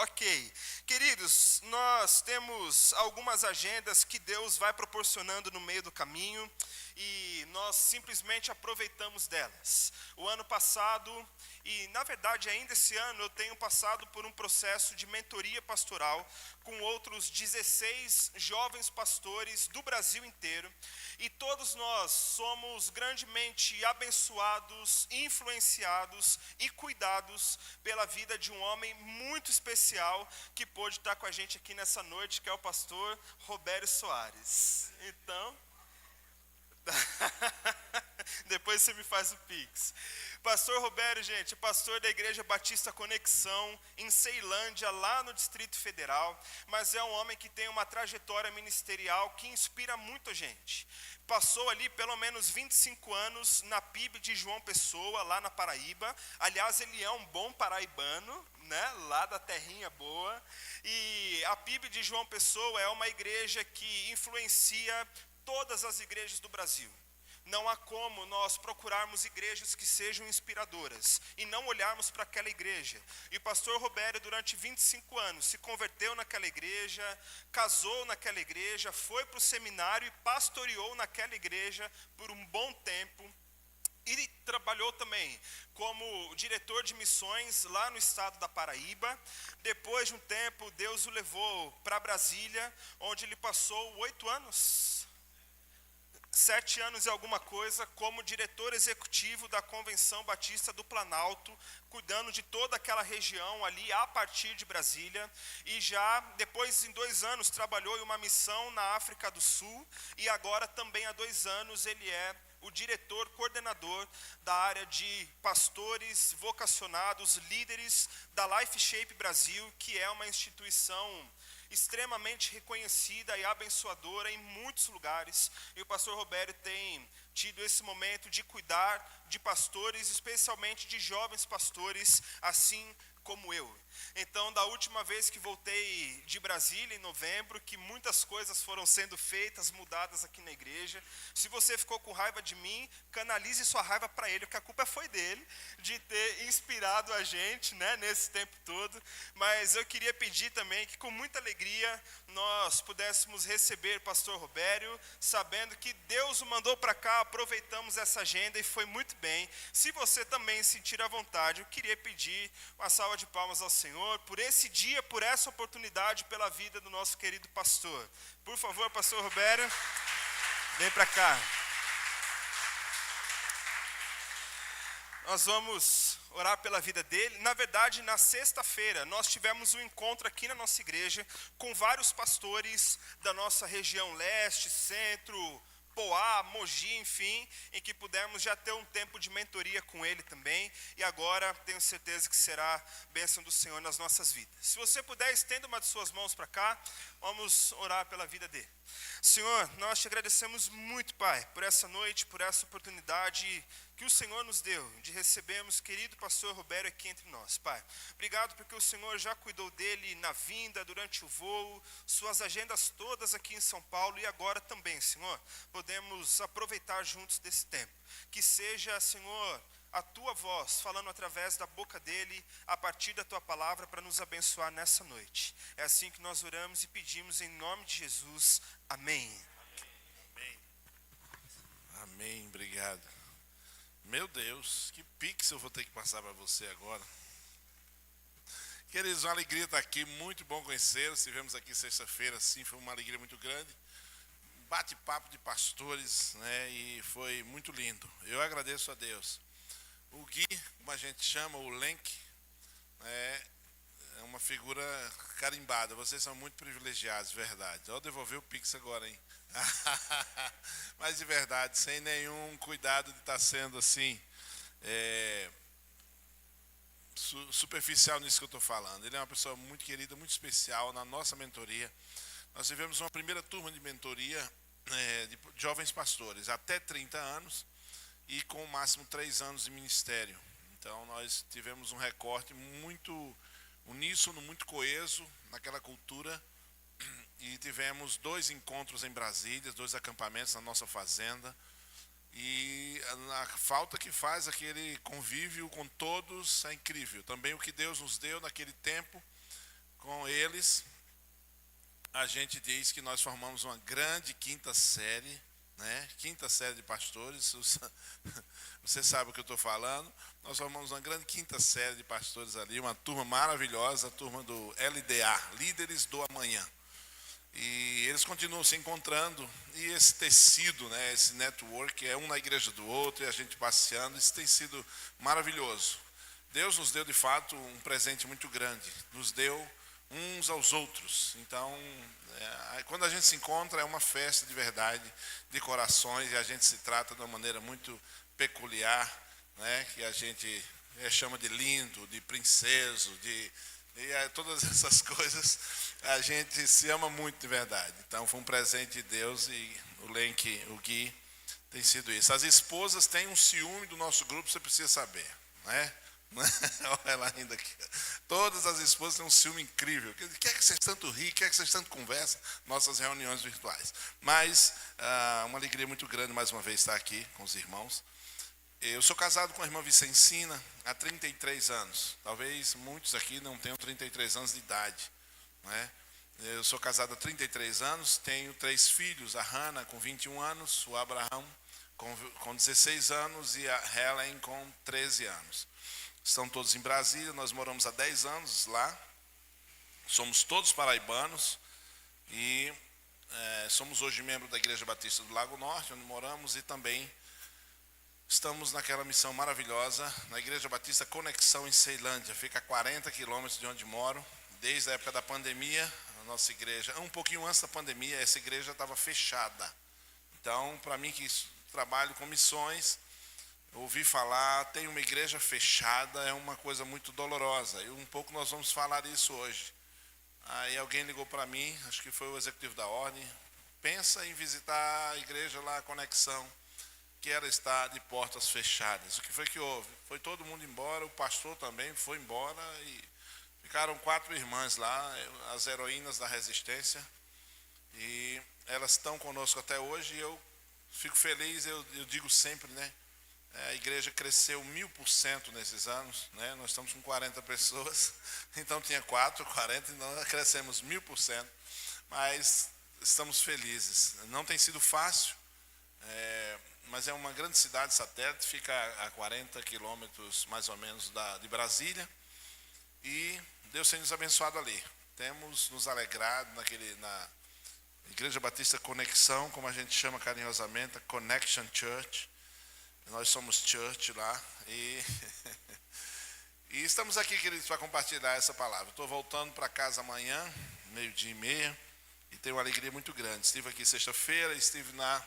Ok, queridos, nós temos algumas agendas que Deus vai proporcionando no meio do caminho e nós simplesmente aproveitamos delas. O ano passado, e na verdade ainda esse ano, eu tenho passado por um processo de mentoria pastoral com outros 16 jovens pastores do Brasil inteiro e todos nós somos grandemente abençoados, influenciados e cuidados pela vida de um homem muito especial que pôde estar com a gente aqui nessa noite, que é o pastor Robério Soares. Então, depois você me faz o pix. Pastor Robério, gente, pastor da Igreja Batista Conexão, em Ceilândia, lá no Distrito Federal, mas é um homem que tem uma trajetória ministerial que inspira muito a gente. Passou ali pelo menos 25 anos na PIB de João Pessoa, lá na Paraíba. Aliás, ele é um bom paraibano, né? Lá da terrinha boa. E a PIB de João Pessoa é uma igreja que influencia todas as igrejas do Brasil. Não há como nós procurarmos igrejas que sejam inspiradoras e não olharmos para aquela igreja. E o pastor Robério, durante 25 anos, se converteu naquela igreja, casou naquela igreja, foi para o seminário e pastoreou naquela igreja por um bom tempo. E trabalhou também como diretor de missões lá no estado da Paraíba. Depois de um tempo, Deus o levou para Brasília, onde ele passou 8 anos. 7 anos e alguma coisa como diretor executivo da Convenção Batista do Planalto, cuidando de toda aquela região ali a partir de Brasília, e já depois em 2 anos trabalhou em uma missão na África do Sul, e agora também há 2 anos ele é o diretor, coordenador da área de pastores vocacionados, líderes da Life Shape Brasil, que é uma instituição extremamente reconhecida e abençoadora em muitos lugares. E o pastor Robério tem tido esse momento de cuidar de pastores, especialmente de jovens pastores, assim como eu. Então, da última vez que voltei de Brasília, em novembro, que muitas coisas foram sendo feitas, mudadas aqui na igreja. Se você ficou com raiva de mim, canalize sua raiva para ele, porque a culpa foi dele, de ter inspirado a gente, né, nesse tempo todo. Mas eu queria pedir também que, com muita alegria, nós pudéssemos receber pastor Robério, sabendo que Deus o mandou para cá, aproveitamos essa agenda e foi muito bem. Se você também sentir à vontade, eu queria pedir uma salva de palmas ao Senhor, por esse dia, por essa oportunidade, pela vida do nosso querido pastor. Por favor, pastor Robério, vem para cá. Nós vamos orar pela vida dele. Na verdade, na sexta-feira, nós tivemos um encontro aqui na nossa igreja com vários pastores da nossa região leste, centro, Poá, Mogi, enfim, em que pudermos já ter um tempo de mentoria com ele também, e agora tenho certeza que será bênção do Senhor nas nossas vidas. Se você puder, estenda uma de suas mãos para cá, vamos orar pela vida dele. Senhor, nós te agradecemos muito, Pai, por essa noite, por essa oportunidade que o Senhor nos deu de recebermos querido pastor Robério aqui entre nós, Pai. Obrigado porque o Senhor já cuidou dele na vinda, durante o voo, suas agendas todas aqui em São Paulo e agora também, Senhor, podemos aproveitar juntos desse tempo. Que seja, Senhor, a tua voz falando através da boca dele, a partir da tua palavra, para nos abençoar nessa noite. É assim que nós oramos e pedimos em nome de Jesus. Amém. Amém. Amém, obrigado. Meu Deus, que pix eu vou ter que passar para você agora. Queridos, uma alegria estar aqui, muito bom conhecê-los. Estivemos aqui sexta-feira, sim, foi uma alegria muito grande. Bate-papo de pastores, né, e foi muito lindo. Eu agradeço a Deus. O Gui, como a gente chama, o Lenk, é uma figura carimbada. Vocês são muito privilegiados, verdade. Eu devolver o pix agora, hein? Mas de verdade, sem nenhum cuidado de estar sendo assim superficial nisso que eu estou falando. Ele é uma pessoa muito querida, muito especial na nossa mentoria. Nós tivemos uma primeira turma de mentoria de jovens pastores, até 30 anos e com o máximo 3 anos de ministério. Então nós tivemos um recorte muito uníssono, muito coeso naquela cultura. E tivemos 2 encontros em Brasília, 2 acampamentos na nossa fazenda. E a falta que faz aquele convívio com todos é incrível. Também o que Deus nos deu naquele tempo eles, a gente diz que nós formamos uma grande quinta série, né? Quinta série de pastores. Você sabe o que eu estou falando. Nós formamos uma grande quinta série de pastores ali, uma turma maravilhosa, a turma do LDA, Líderes do Amanhã. E eles continuam se encontrando, e esse tecido, né, esse network, é um na igreja do outro, e a gente passeando, isso tem sido maravilhoso. Deus nos deu, de fato, um presente muito grande, nos deu uns aos outros. Então, quando a gente se encontra, é uma festa de verdade, de corações, e a gente se trata de uma maneira muito peculiar, né, que a gente chama de lindo, de princeso, todas essas coisas. A gente se ama muito de verdade. Então foi um presente de Deus, e o Gui tem sido isso. As esposas têm um ciúme do nosso grupo, você precisa saber, né? Olha ela ainda aqui. Todas as esposas têm um ciúme incrível. Quer que vocês tanto riem, quer que vocês tanto conversam, nossas reuniões virtuais. Mas uma alegria muito grande mais uma vez estar aqui com os irmãos. Eu sou casado com a irmã Vicencina há 33 anos. Talvez muitos aqui não tenham 33 anos de idade, né? Eu sou casado há 33 anos, tenho 3 filhos, a Hannah com 21 anos, o Abraham com 16 anos e a Helen com 13 anos. Estão todos em Brasília, nós moramos há 10 anos lá, somos todos paraibanos e somos hoje membros da Igreja Batista do Lago Norte, onde moramos, e também estamos naquela missão maravilhosa, na Igreja Batista Conexão em Ceilândia, fica a 40 quilômetros de onde moro. Desde a época da pandemia, a nossa igreja, um pouquinho antes da pandemia, essa igreja estava fechada. Então, para mim que trabalho com missões, ouvir falar, tem uma igreja fechada, é uma coisa muito dolorosa. E um pouco nós vamos falar isso hoje. Aí alguém ligou para mim, acho que foi o executivo da ordem, pensa em visitar a igreja lá, a Conexão, que ela está de portas fechadas. O que foi que houve? Foi todo mundo embora, o pastor também foi embora, e ficaram 4 irmãs lá, as heroínas da resistência, e elas estão conosco até hoje, e eu fico feliz, eu digo sempre, né? A igreja cresceu 1000% nesses anos, né? Nós estamos com 40 pessoas, então tinha 40, então nós crescemos 1000%, mas estamos felizes. Não tem sido fácil, mas é uma grande cidade satélite, fica a 40 quilômetros mais ou menos de Brasília, e Deus tem nos abençoado ali. Temos nos alegrado na Igreja Batista Conexão, como a gente chama carinhosamente, a Connection Church. Nós somos church lá. E estamos aqui, queridos, para compartilhar essa palavra. Estou voltando para casa amanhã, 12:30, e tenho uma alegria muito grande. Estive aqui sexta-feira, estive lá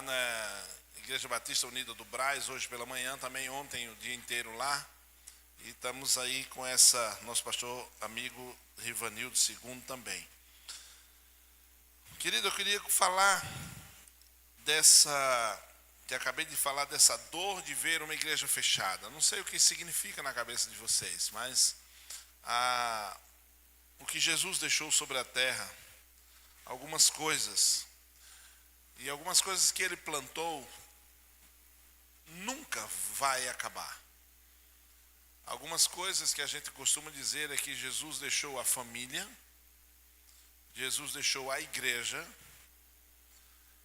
na Igreja Batista Unida do Brás, hoje pela manhã, também ontem o dia inteiro lá. E estamos aí com nosso pastor amigo Rivanildo II também. Querido, eu queria falar que acabei de falar, dessa dor de ver uma igreja fechada. Não sei o que significa na cabeça de vocês, mas o que Jesus deixou sobre a terra, algumas coisas, e algumas coisas que ele plantou, nunca vai acabar. Algumas coisas que a gente costuma dizer é que Jesus deixou a família, Jesus deixou a igreja,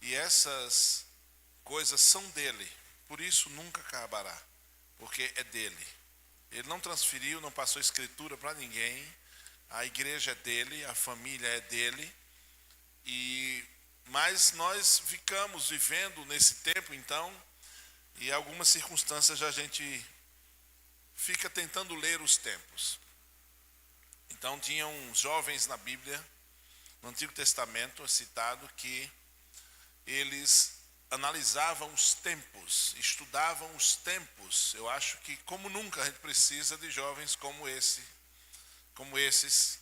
e essas coisas são dele, por isso nunca acabará, porque é dele. Ele não transferiu, não passou escritura para ninguém, a igreja é dele, a família é dele, mas nós ficamos vivendo nesse tempo então, e algumas circunstâncias a gente fica tentando ler os tempos. Então tinham jovens na Bíblia, no Antigo Testamento, citado que eles analisavam os tempos, estudavam os tempos. Eu acho que como nunca a gente precisa de jovens como esses,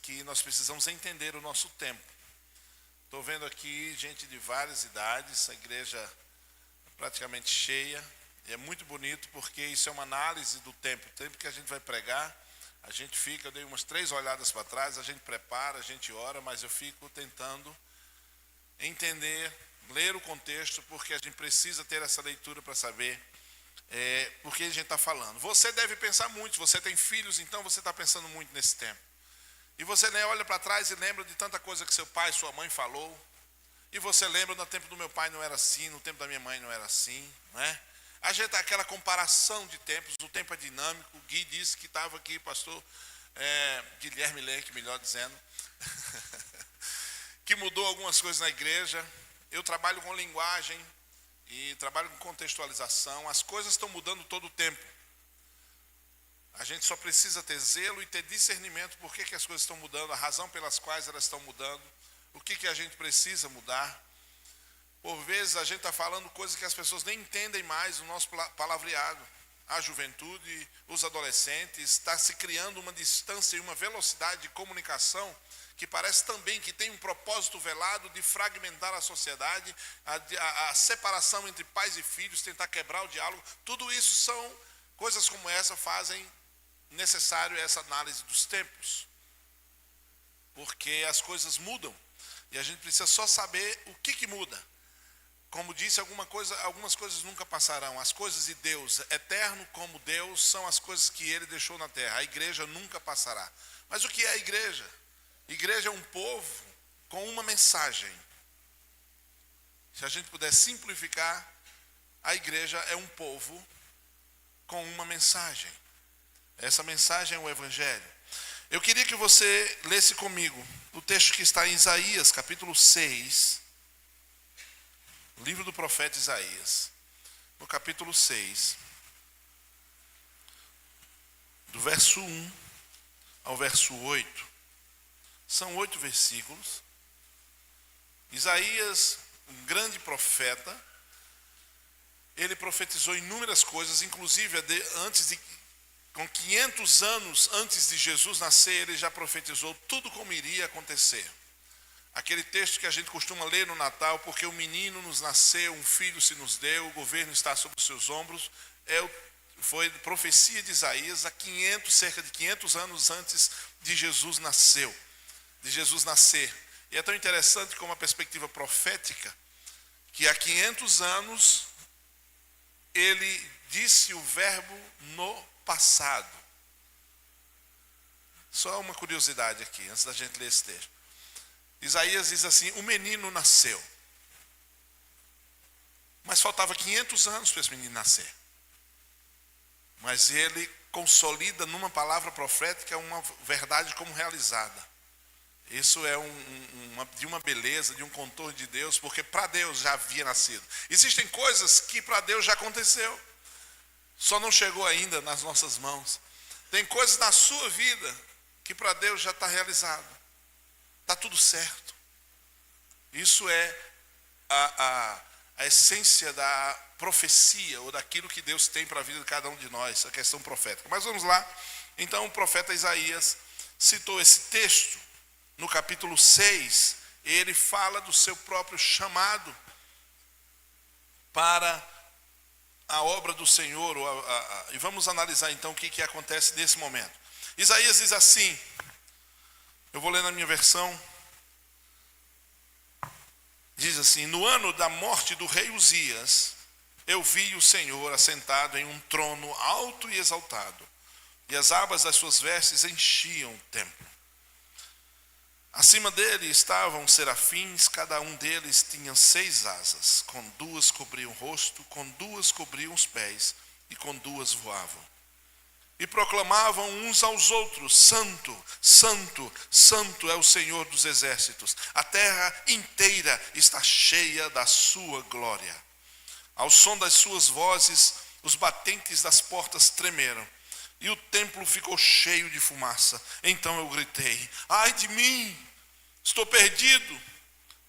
que nós precisamos entender o nosso tempo. Estou vendo aqui gente de várias idades, a igreja praticamente cheia. E é muito bonito porque isso é uma análise do tempo. O tempo que a gente vai pregar, a gente fica, eu dei umas 3 olhadas para trás, a gente prepara, a gente ora, mas eu fico tentando entender, ler o contexto, porque a gente precisa ter essa leitura para saber por que a gente está falando. Você deve pensar muito, se você tem filhos, então você está pensando muito nesse tempo. E você olha para trás e lembra de tanta coisa que seu pai, sua mãe falou. E você lembra, no tempo do meu pai não era assim, no tempo da minha mãe não era assim, não é? A gente tem aquela comparação de tempos, o tempo é dinâmico. O Gui disse que estava aqui, pastor Guilherme Lenk, melhor dizendo, que mudou algumas coisas na igreja. Eu trabalho com linguagem e trabalho com contextualização. As coisas estão mudando todo o tempo. A gente só precisa ter zelo e ter discernimento por que as coisas estão mudando, a razão pelas quais elas estão mudando, o que a gente precisa mudar. Por vezes a gente está falando coisas que as pessoas nem entendem mais no nosso palavreado. A juventude, os adolescentes, está se criando uma distância e uma velocidade de comunicação que parece também que tem um propósito velado de fragmentar a sociedade, a separação entre pais e filhos, tentar quebrar o diálogo. Tudo isso são coisas como essa fazem necessário essa análise dos tempos, porque as coisas mudam e a gente precisa só saber o que muda. Como disse, algumas coisas nunca passarão. As coisas de Deus, eterno como Deus, são as coisas que Ele deixou na terra. A igreja nunca passará. Mas o que é a igreja? Igreja é um povo com uma mensagem. Se a gente puder simplificar, a igreja é um povo com uma mensagem. Essa mensagem é o Evangelho. Eu queria que você lesse comigo o texto que está em Isaías, capítulo 6, livro do profeta Isaías, no capítulo 6, do verso 1 ao verso 8. São 8 versículos. Isaías, um grande profeta, ele profetizou inúmeras coisas, inclusive com 500 anos antes de Jesus nascer, ele já profetizou tudo como iria acontecer. Aquele texto que a gente costuma ler no Natal, porque um menino nos nasceu, um filho se nos deu, o governo está sobre os seus ombros, foi profecia de Isaías cerca de 500 anos antes de Jesus nascer. E é tão interessante como a perspectiva profética, que há 500 anos ele disse o verbo no passado. Só uma curiosidade aqui, antes da gente ler esse texto. Isaías diz assim: o menino nasceu. Mas faltava 500 anos para esse menino nascer. Mas ele consolida numa palavra profética uma verdade como realizada. Isso é de uma beleza, de um contorno de Deus, porque para Deus já havia nascido. Existem coisas que para Deus já aconteceu, só não chegou ainda nas nossas mãos. Tem coisas na sua vida que para Deus já está realizado. Está tudo certo. Isso é a essência da profecia, ou daquilo que Deus tem para a vida de cada um de nós, a questão profética. Mas vamos lá. Então o profeta Isaías citou esse texto. No capítulo 6, ele fala do seu próprio chamado para a obra do Senhor. E vamos analisar então o que acontece nesse momento. Isaías diz assim, eu vou ler na minha versão, diz assim: no ano da morte do rei Uzias, eu vi o Senhor assentado em um trono alto e exaltado, e as abas das suas vestes enchiam o templo. Acima dele estavam serafins, cada um deles tinha 6 asas, com 2 cobriam o rosto, com 2 cobriam os pés, e com 2 voavam. E proclamavam uns aos outros: Santo, Santo, Santo é o Senhor dos exércitos, a terra inteira está cheia da sua glória. Ao som das suas vozes, os batentes das portas tremeram, e o templo ficou cheio de fumaça. Então eu gritei: ai de mim, estou perdido,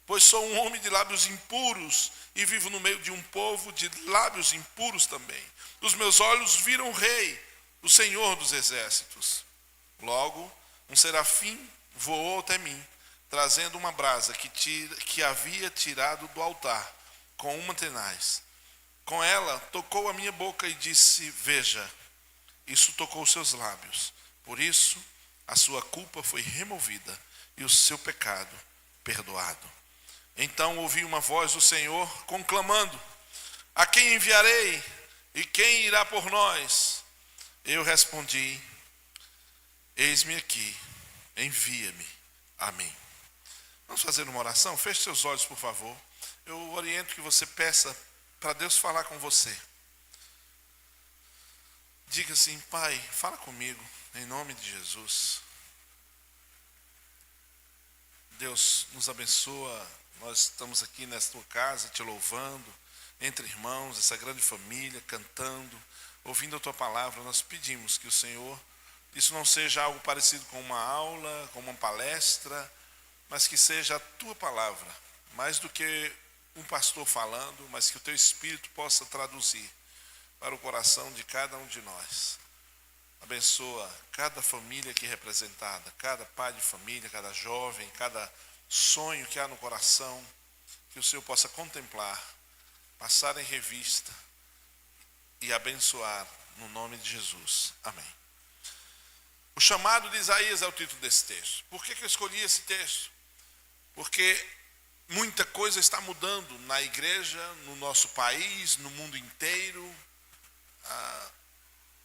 pois sou um homem de lábios impuros e vivo no meio de um povo de lábios impuros também. Os meus olhos viram o Rei, o Senhor dos exércitos. Logo, um serafim voou até mim, trazendo uma brasa que havia tirado do altar com uma tenaz. Com ela, tocou a minha boca e disse: veja, isso tocou os seus lábios. Por isso, a sua culpa foi removida e o seu pecado perdoado. Então ouvi uma voz do Senhor conclamando: a quem enviarei e quem irá por nós? Eu respondi: eis-me aqui, envia-me a mim. Vamos fazer uma oração? Feche seus olhos, por favor. Eu oriento que você peça para Deus falar com você. Diga assim: Pai, fala comigo, em nome de Jesus. Deus nos abençoa. Nós estamos aqui nesta tua casa, te louvando, entre irmãos, essa grande família, cantando, ouvindo a tua palavra. Nós pedimos que o Senhor, isso não seja algo parecido com uma aula, com uma palestra, mas que seja a tua palavra, mais do que um pastor falando, mas que o teu Espírito possa traduzir para o coração de cada um de nós. Abençoa cada família aqui representada, cada pai de família, cada jovem, cada sonho que há no coração, que o Senhor possa contemplar, passar em revista e abençoar no nome de Jesus. Amém. O chamado de Isaías é o título desse texto. Por que eu escolhi esse texto? Porque muita coisa está mudando na igreja, no nosso país, no mundo inteiro.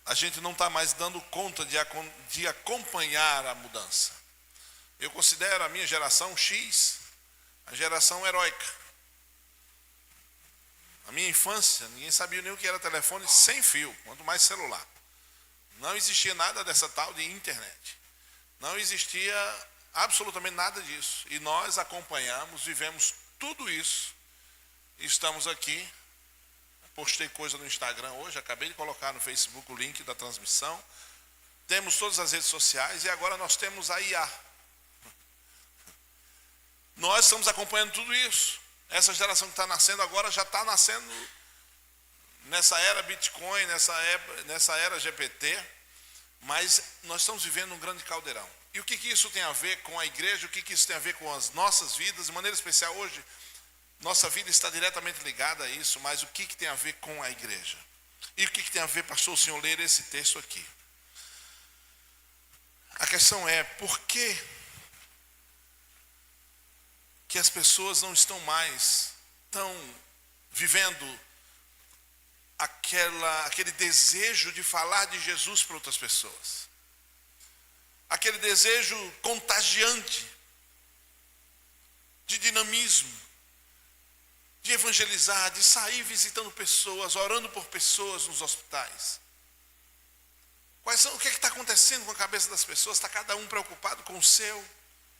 A gente não está mais dando conta de acompanhar a mudança. Eu considero a minha geração X a geração heróica. Na minha infância, ninguém sabia nem o que era telefone sem fio, quanto mais celular. Não existia nada dessa tal de internet. Não existia absolutamente nada disso. E nós acompanhamos, vivemos tudo isso. E estamos aqui. Postei coisa no Instagram hoje, acabei de colocar no Facebook o link da transmissão. Temos todas as redes sociais e agora nós temos a IA. Nós estamos acompanhando tudo isso. Essa geração que está nascendo agora já está nascendo nessa era Bitcoin, nessa era GPT. Mas nós estamos vivendo um grande caldeirão. E o que isso tem a ver com a igreja? O que isso tem a ver com as nossas vidas? De maneira especial hoje, nossa vida está diretamente ligada a isso, mas o que tem a ver com a igreja? E o que tem a ver, pastor, o senhor ler esse texto aqui? A questão é, por que as pessoas não estão mais vivendo aquele desejo de falar de Jesus para outras pessoas? Aquele desejo contagiante, de dinamismo, de evangelizar, de sair visitando pessoas, orando por pessoas nos hospitais. O que está acontecendo com a cabeça das pessoas? Está cada um preocupado com o seu.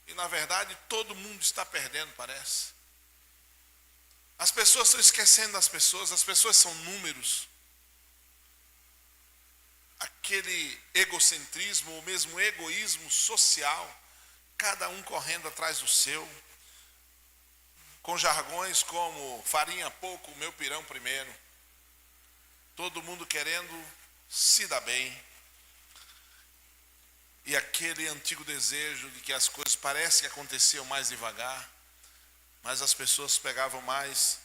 E na verdade todo mundo está perdendo, parece. As pessoas estão esquecendo das pessoas, as pessoas são números. Aquele egocentrismo, ou mesmo egoísmo social, cada um correndo atrás do seu, com jargões como farinha pouco, meu pirão primeiro. Todo mundo querendo se dar bem. E aquele antigo desejo de que as coisas parece que aconteciam mais devagar, mas as pessoas pegavam mais,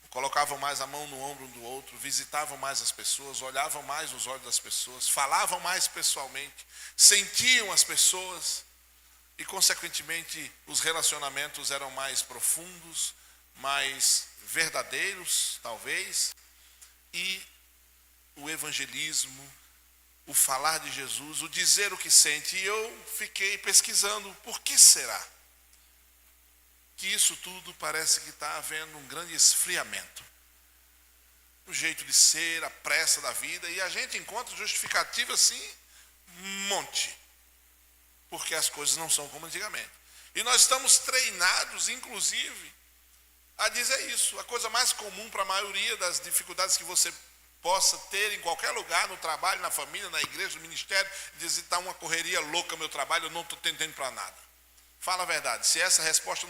colocavam mais a mão no ombro um do outro, visitavam mais as pessoas, olhavam mais nos olhos das pessoas, falavam mais pessoalmente, sentiam as pessoas e, consequentemente, os relacionamentos eram mais profundos, mais verdadeiros, talvez, e o evangelismo, o falar de Jesus, o dizer o que sente. E eu fiquei pesquisando, por que será que isso tudo parece que está havendo um grande esfriamento? O jeito de ser, a pressa da vida, e a gente encontra justificativa assim, um monte, porque as coisas não são como antigamente. E nós estamos treinados, inclusive, a dizer isso. A coisa mais comum para a maioria das dificuldades que você possa ter em qualquer lugar, no trabalho, na família, na igreja, no ministério, dizer: está uma correria louca meu trabalho, eu não estou tentando para nada. Fala a verdade, se essa resposta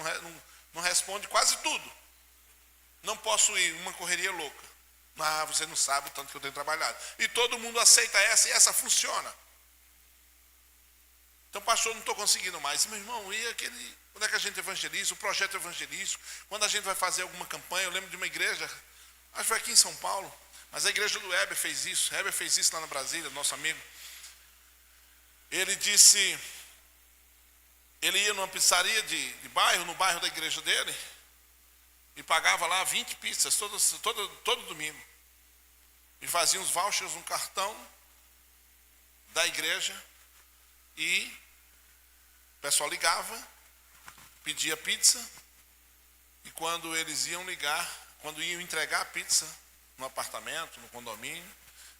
não responde quase tudo, não posso ir, uma correria louca. Você não sabe o tanto que eu tenho trabalhado. E todo mundo aceita essa, e essa funciona. Então, pastor, não estou conseguindo mais. Meu irmão, e quando é que a gente evangeliza? O projeto evangelístico, quando a gente vai fazer alguma campanha, eu lembro de uma igreja, acho que foi aqui em São Paulo, mas a igreja do Heber fez isso. Heber fez isso lá na Brasília, nosso amigo. Ele disse, ele ia numa pizzaria de bairro, no bairro da igreja dele, e pagava lá 20 pizzas todo domingo. E fazia uns vouchers no cartão da igreja, E o pessoal ligava, pedia pizza, e quando eles iam ligar, quando iam entregar a pizza no apartamento, no condomínio,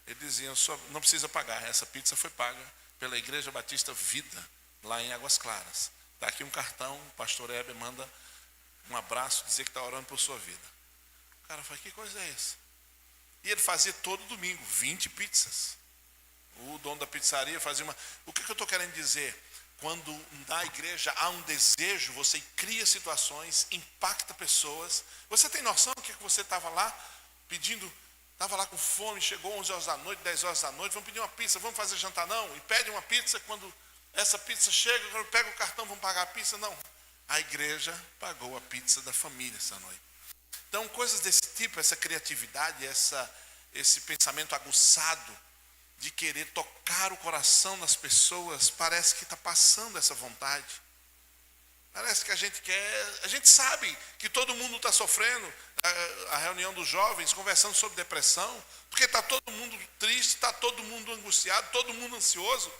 eles diziam, não precisa pagar, essa pizza foi paga pela Igreja Batista Vida, lá em Águas Claras. Está aqui um cartão, o pastor Heber manda um abraço, dizer que está orando por sua vida. O cara fala, que coisa é essa? E ele fazia todo domingo, 20 pizzas. O dono da pizzaria fazia uma... O que eu estou querendo dizer? Quando na igreja há um desejo, você cria situações, impacta pessoas. Você tem noção do que você estava lá pedindo? Estava lá com fome, chegou 11 horas da noite, 10 horas da noite, vamos pedir uma pizza, vamos fazer jantar? Não. E pede uma pizza, quando essa pizza chega, quando pega o cartão, vamos pagar a pizza? Não. A igreja pagou a pizza da família essa noite. Então, coisas desse tipo, essa criatividade, esse pensamento aguçado de querer tocar o coração das pessoas, parece que está passando essa vontade. Parece que a gente sabe que todo mundo está sofrendo. A reunião dos jovens, conversando sobre depressão, porque está todo mundo triste, está todo mundo angustiado, todo mundo ansioso.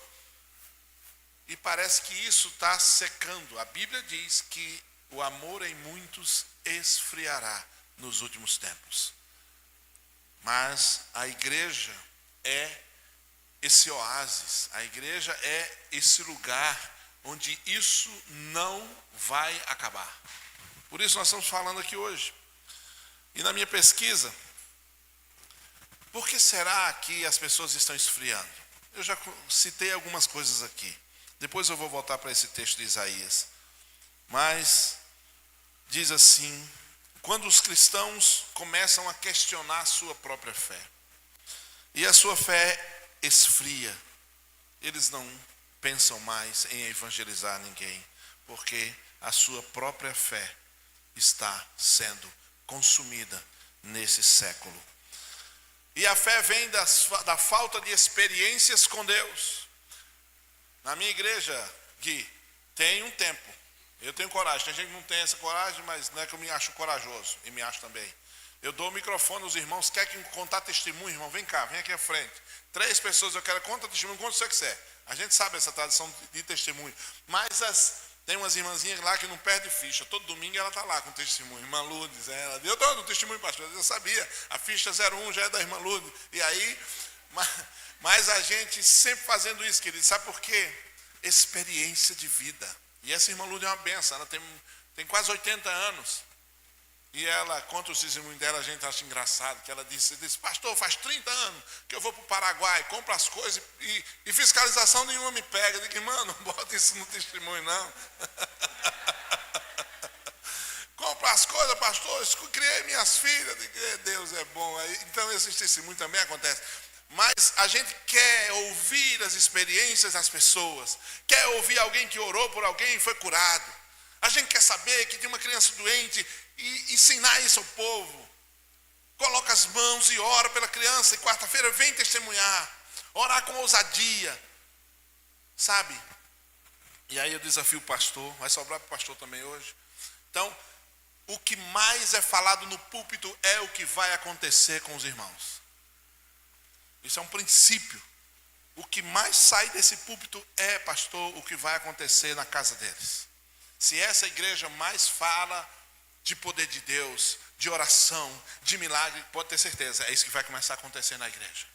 E parece que isso está secando. A Bíblia diz que o amor em muitos esfriará nos últimos tempos. Mas a igreja é esse oásis, a igreja é esse lugar onde isso não vai acabar. Por isso nós estamos falando aqui hoje. E na minha pesquisa, por que será que as pessoas estão esfriando? Eu já citei algumas coisas aqui. Depois eu vou voltar para esse texto de Isaías. Mas diz assim, quando os cristãos começam a questionar a sua própria fé, e a sua fé esfria, eles não pensam mais em evangelizar ninguém, porque a sua própria fé está sendo consumida nesse século. E a fé vem da falta de experiências com Deus. Na minha igreja, Gui, tem um tempo, eu tenho coragem, tem gente que não tem essa coragem, mas não é que eu me acho corajoso, e me acho também. Eu dou o microfone aos irmãos, quer que contar testemunho, irmão? Vem cá, vem aqui à frente. 3 pessoas, eu quero contar testemunho, quanto você quiser. A gente sabe essa tradição de testemunho. Mas tem umas irmãzinhas lá que não perde ficha. Todo domingo ela está lá com testemunho. Irmã Lourdes, ela deu todo o testemunho, pastor. Eu sabia, a ficha 01 já é da irmã Lourdes. E aí, mas a gente sempre fazendo isso, querido. Sabe por quê? Experiência de vida. E essa irmã Lourdes é uma benção. Ela tem quase 80 anos. E ela conta o testemunho dela, a gente acha engraçado, que ela disse, pastor, faz 30 anos que eu vou para o Paraguai, compro as coisas e fiscalização nenhuma me pega. Eu digo, irmão, não bota isso no testemunho, não. Compro as coisas, pastor, eu criei minhas filhas. Eu digo, Deus é bom. Então esse testemunho também acontece. Mas a gente quer ouvir as experiências das pessoas, quer ouvir alguém que orou por alguém e foi curado. A gente quer saber que tem uma criança doente e ensinar isso ao povo. Coloca as mãos e ora pela criança e quarta-feira vem testemunhar. Orar com ousadia. Sabe? E aí eu desafio o pastor, vai sobrar para o pastor também hoje. Então, o que mais é falado no púlpito é o que vai acontecer com os irmãos. Isso é um princípio. O que mais sai desse púlpito é, pastor, o que vai acontecer na casa deles. Se essa igreja mais fala de poder de Deus, de oração, de milagre, pode ter certeza, é isso que vai começar a acontecer na igreja.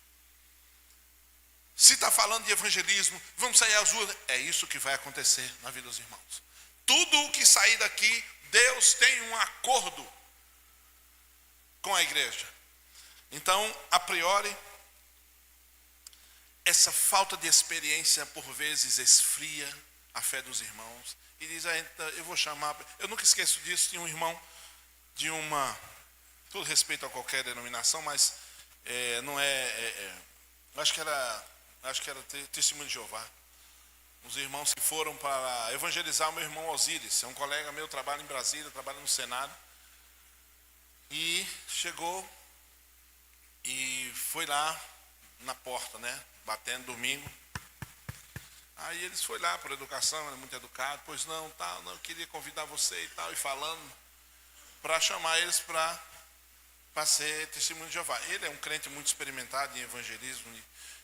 Se está falando de evangelismo, vamos sair às ruas, é isso que vai acontecer na vida dos irmãos. Tudo o que sair daqui, Deus tem um acordo com a igreja. Então, a priori, essa falta de experiência por vezes esfria a fé dos irmãos. E diz, eu vou chamar, eu nunca esqueço disso, tinha um irmão de todo respeito a qualquer denominação, mas não acho que era Testemunho de Jeová. Os irmãos que foram para evangelizar o meu irmão Osíris, é um colega meu, trabalha em Brasília, trabalha no Senado. E chegou e foi lá na porta, né, batendo domingo. Aí eles foram lá por educação, era muito educado, pois não, tal, não, eu queria convidar você e tal, e falando, para chamar eles para ser testemunho de Jeová. Ele é um crente muito experimentado em evangelismo,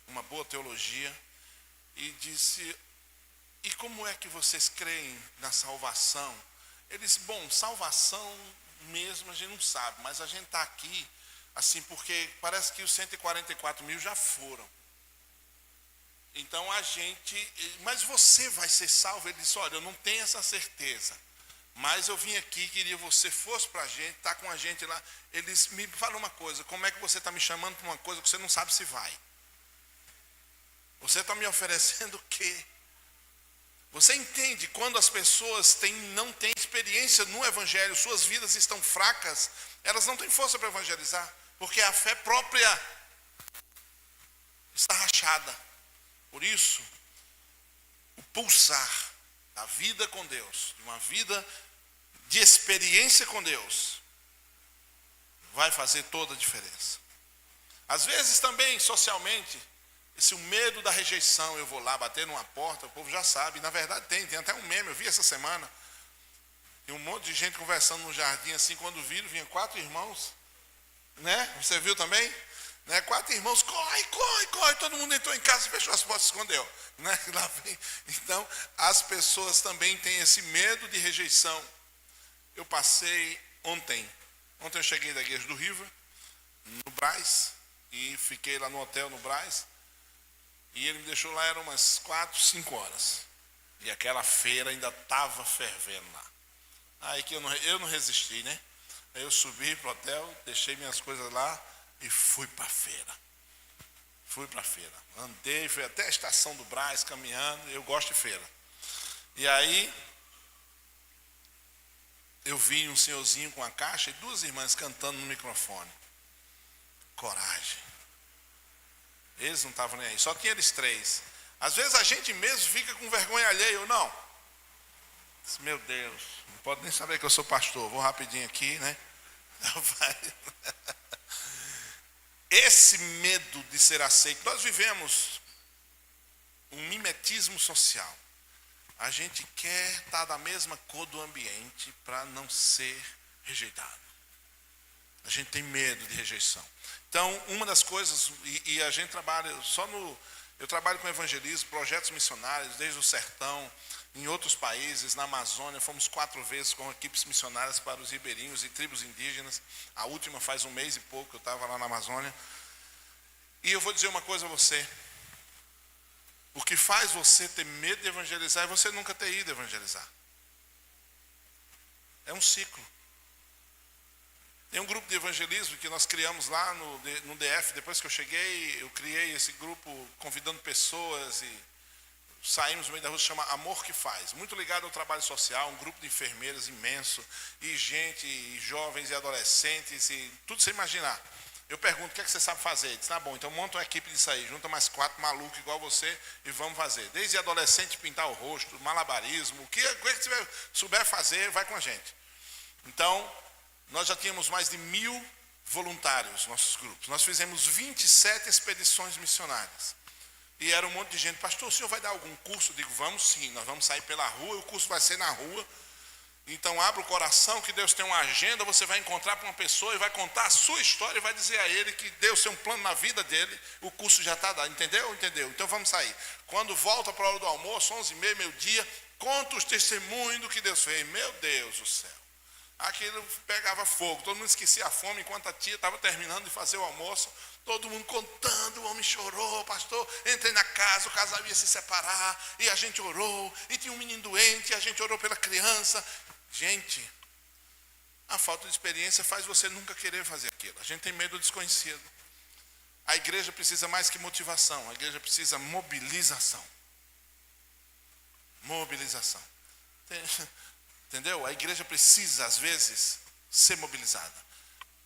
uma boa teologia, e disse, como é que vocês creem na salvação? Eles, bom, salvação mesmo a gente não sabe, mas a gente está aqui, assim, porque parece que os 144 mil já foram. Então a gente, mas você vai ser salvo? Ele disse, olha, eu não tenho essa certeza, mas eu vim aqui, queria que você fosse para a gente, está com a gente lá. Eles me falam uma coisa, como é que você está me chamando para uma coisa que você não sabe se vai? Você está me oferecendo o quê? Você entende quando as pessoas não têm experiência no Evangelho, suas vidas estão fracas, elas não têm força para evangelizar, porque a fé própria está rachada. Por isso, o pulsar da vida com Deus, de uma vida de experiência com Deus, vai fazer toda a diferença. Às vezes também, socialmente, esse medo da rejeição, eu vou lá bater numa porta, o povo já sabe, na verdade tem até um meme, eu vi essa semana, tem um monte de gente conversando no jardim, assim, quando viram, vinha 4 irmãos, né? Você viu também? Né? 4 irmãos, corre, todo mundo entrou em casa, fechou as portas e escondeu. Né? Lá vem. Então, as pessoas também têm esse medo de rejeição. Eu passei ontem eu cheguei da igreja do River, no Brás, e fiquei lá no hotel no Brás, e ele me deixou lá, eram umas 4, 5 horas, e aquela feira ainda estava fervendo lá. Aí que eu não resisti, né? Aí eu subi para o hotel, deixei minhas coisas lá, e fui para a feira. Andei, fui até a estação do Brás, caminhando, eu gosto de feira. E aí, eu vi um senhorzinho com a caixa e 2 irmãs cantando no microfone. Coragem. Eles não estavam nem aí, só tinha eles 3. Às vezes a gente mesmo fica com vergonha alheia, ou não? Meu Deus, não pode nem saber que eu sou pastor, vou rapidinho aqui, né? Esse medo de ser aceito, nós vivemos um mimetismo social. A gente quer estar da mesma cor do ambiente para não ser rejeitado. A gente tem medo de rejeição. Então, uma das coisas, e a gente trabalha eu trabalho com evangelismo, projetos missionários, desde o sertão, em outros países, na Amazônia, fomos 4 vezes com equipes missionárias para os ribeirinhos e tribos indígenas. A última faz 1 mês e pouco, eu estava lá na Amazônia. E eu vou dizer uma coisa a você. O que faz você ter medo de evangelizar é você nunca ter ido evangelizar. É um ciclo. Tem um grupo de evangelismo que nós criamos lá no DF, depois que eu cheguei, eu criei esse grupo convidando pessoas e saímos no meio da rua, se chama Amor que Faz, muito ligado ao trabalho social, um grupo de enfermeiras imenso, e gente, e jovens e adolescentes, e tudo sem imaginar. Eu pergunto, o que é que você sabe fazer? Ele diz, tá bom, então monta uma equipe disso aí, junta mais 4 malucos igual você e vamos fazer. Desde adolescente pintar o rosto, malabarismo, o que você souber fazer, vai com a gente. Então, nós já tínhamos mais de 1000 voluntários, nossos grupos. Nós fizemos 27 expedições missionárias. E era um monte de gente, pastor, o senhor vai dar algum curso? Eu digo, vamos sim, nós vamos sair pela rua, o curso vai ser na rua. Então abra o coração, que Deus tem uma agenda, você vai encontrar com uma pessoa e vai contar a sua história e vai dizer a ele que Deus tem um plano na vida dele, o curso já está dado, entendeu? Entendeu? Então vamos sair. Quando volta para a hora do almoço, 11h30, meio-dia, conta os testemunhos do que Deus fez. Meu Deus do céu. Aquilo pegava fogo, todo mundo esquecia a fome, enquanto a tia estava terminando de fazer o almoço, todo mundo contando, o homem chorou, pastor, entrei na casa, o casal ia se separar, e a gente orou, e tinha um menino doente, e a gente orou pela criança. Gente, a falta de experiência faz você nunca querer fazer aquilo, a gente tem medo do desconhecido. A igreja precisa mais que motivação, a igreja precisa mobilização. Mobilização. Entendeu? A igreja precisa, às vezes, ser mobilizada.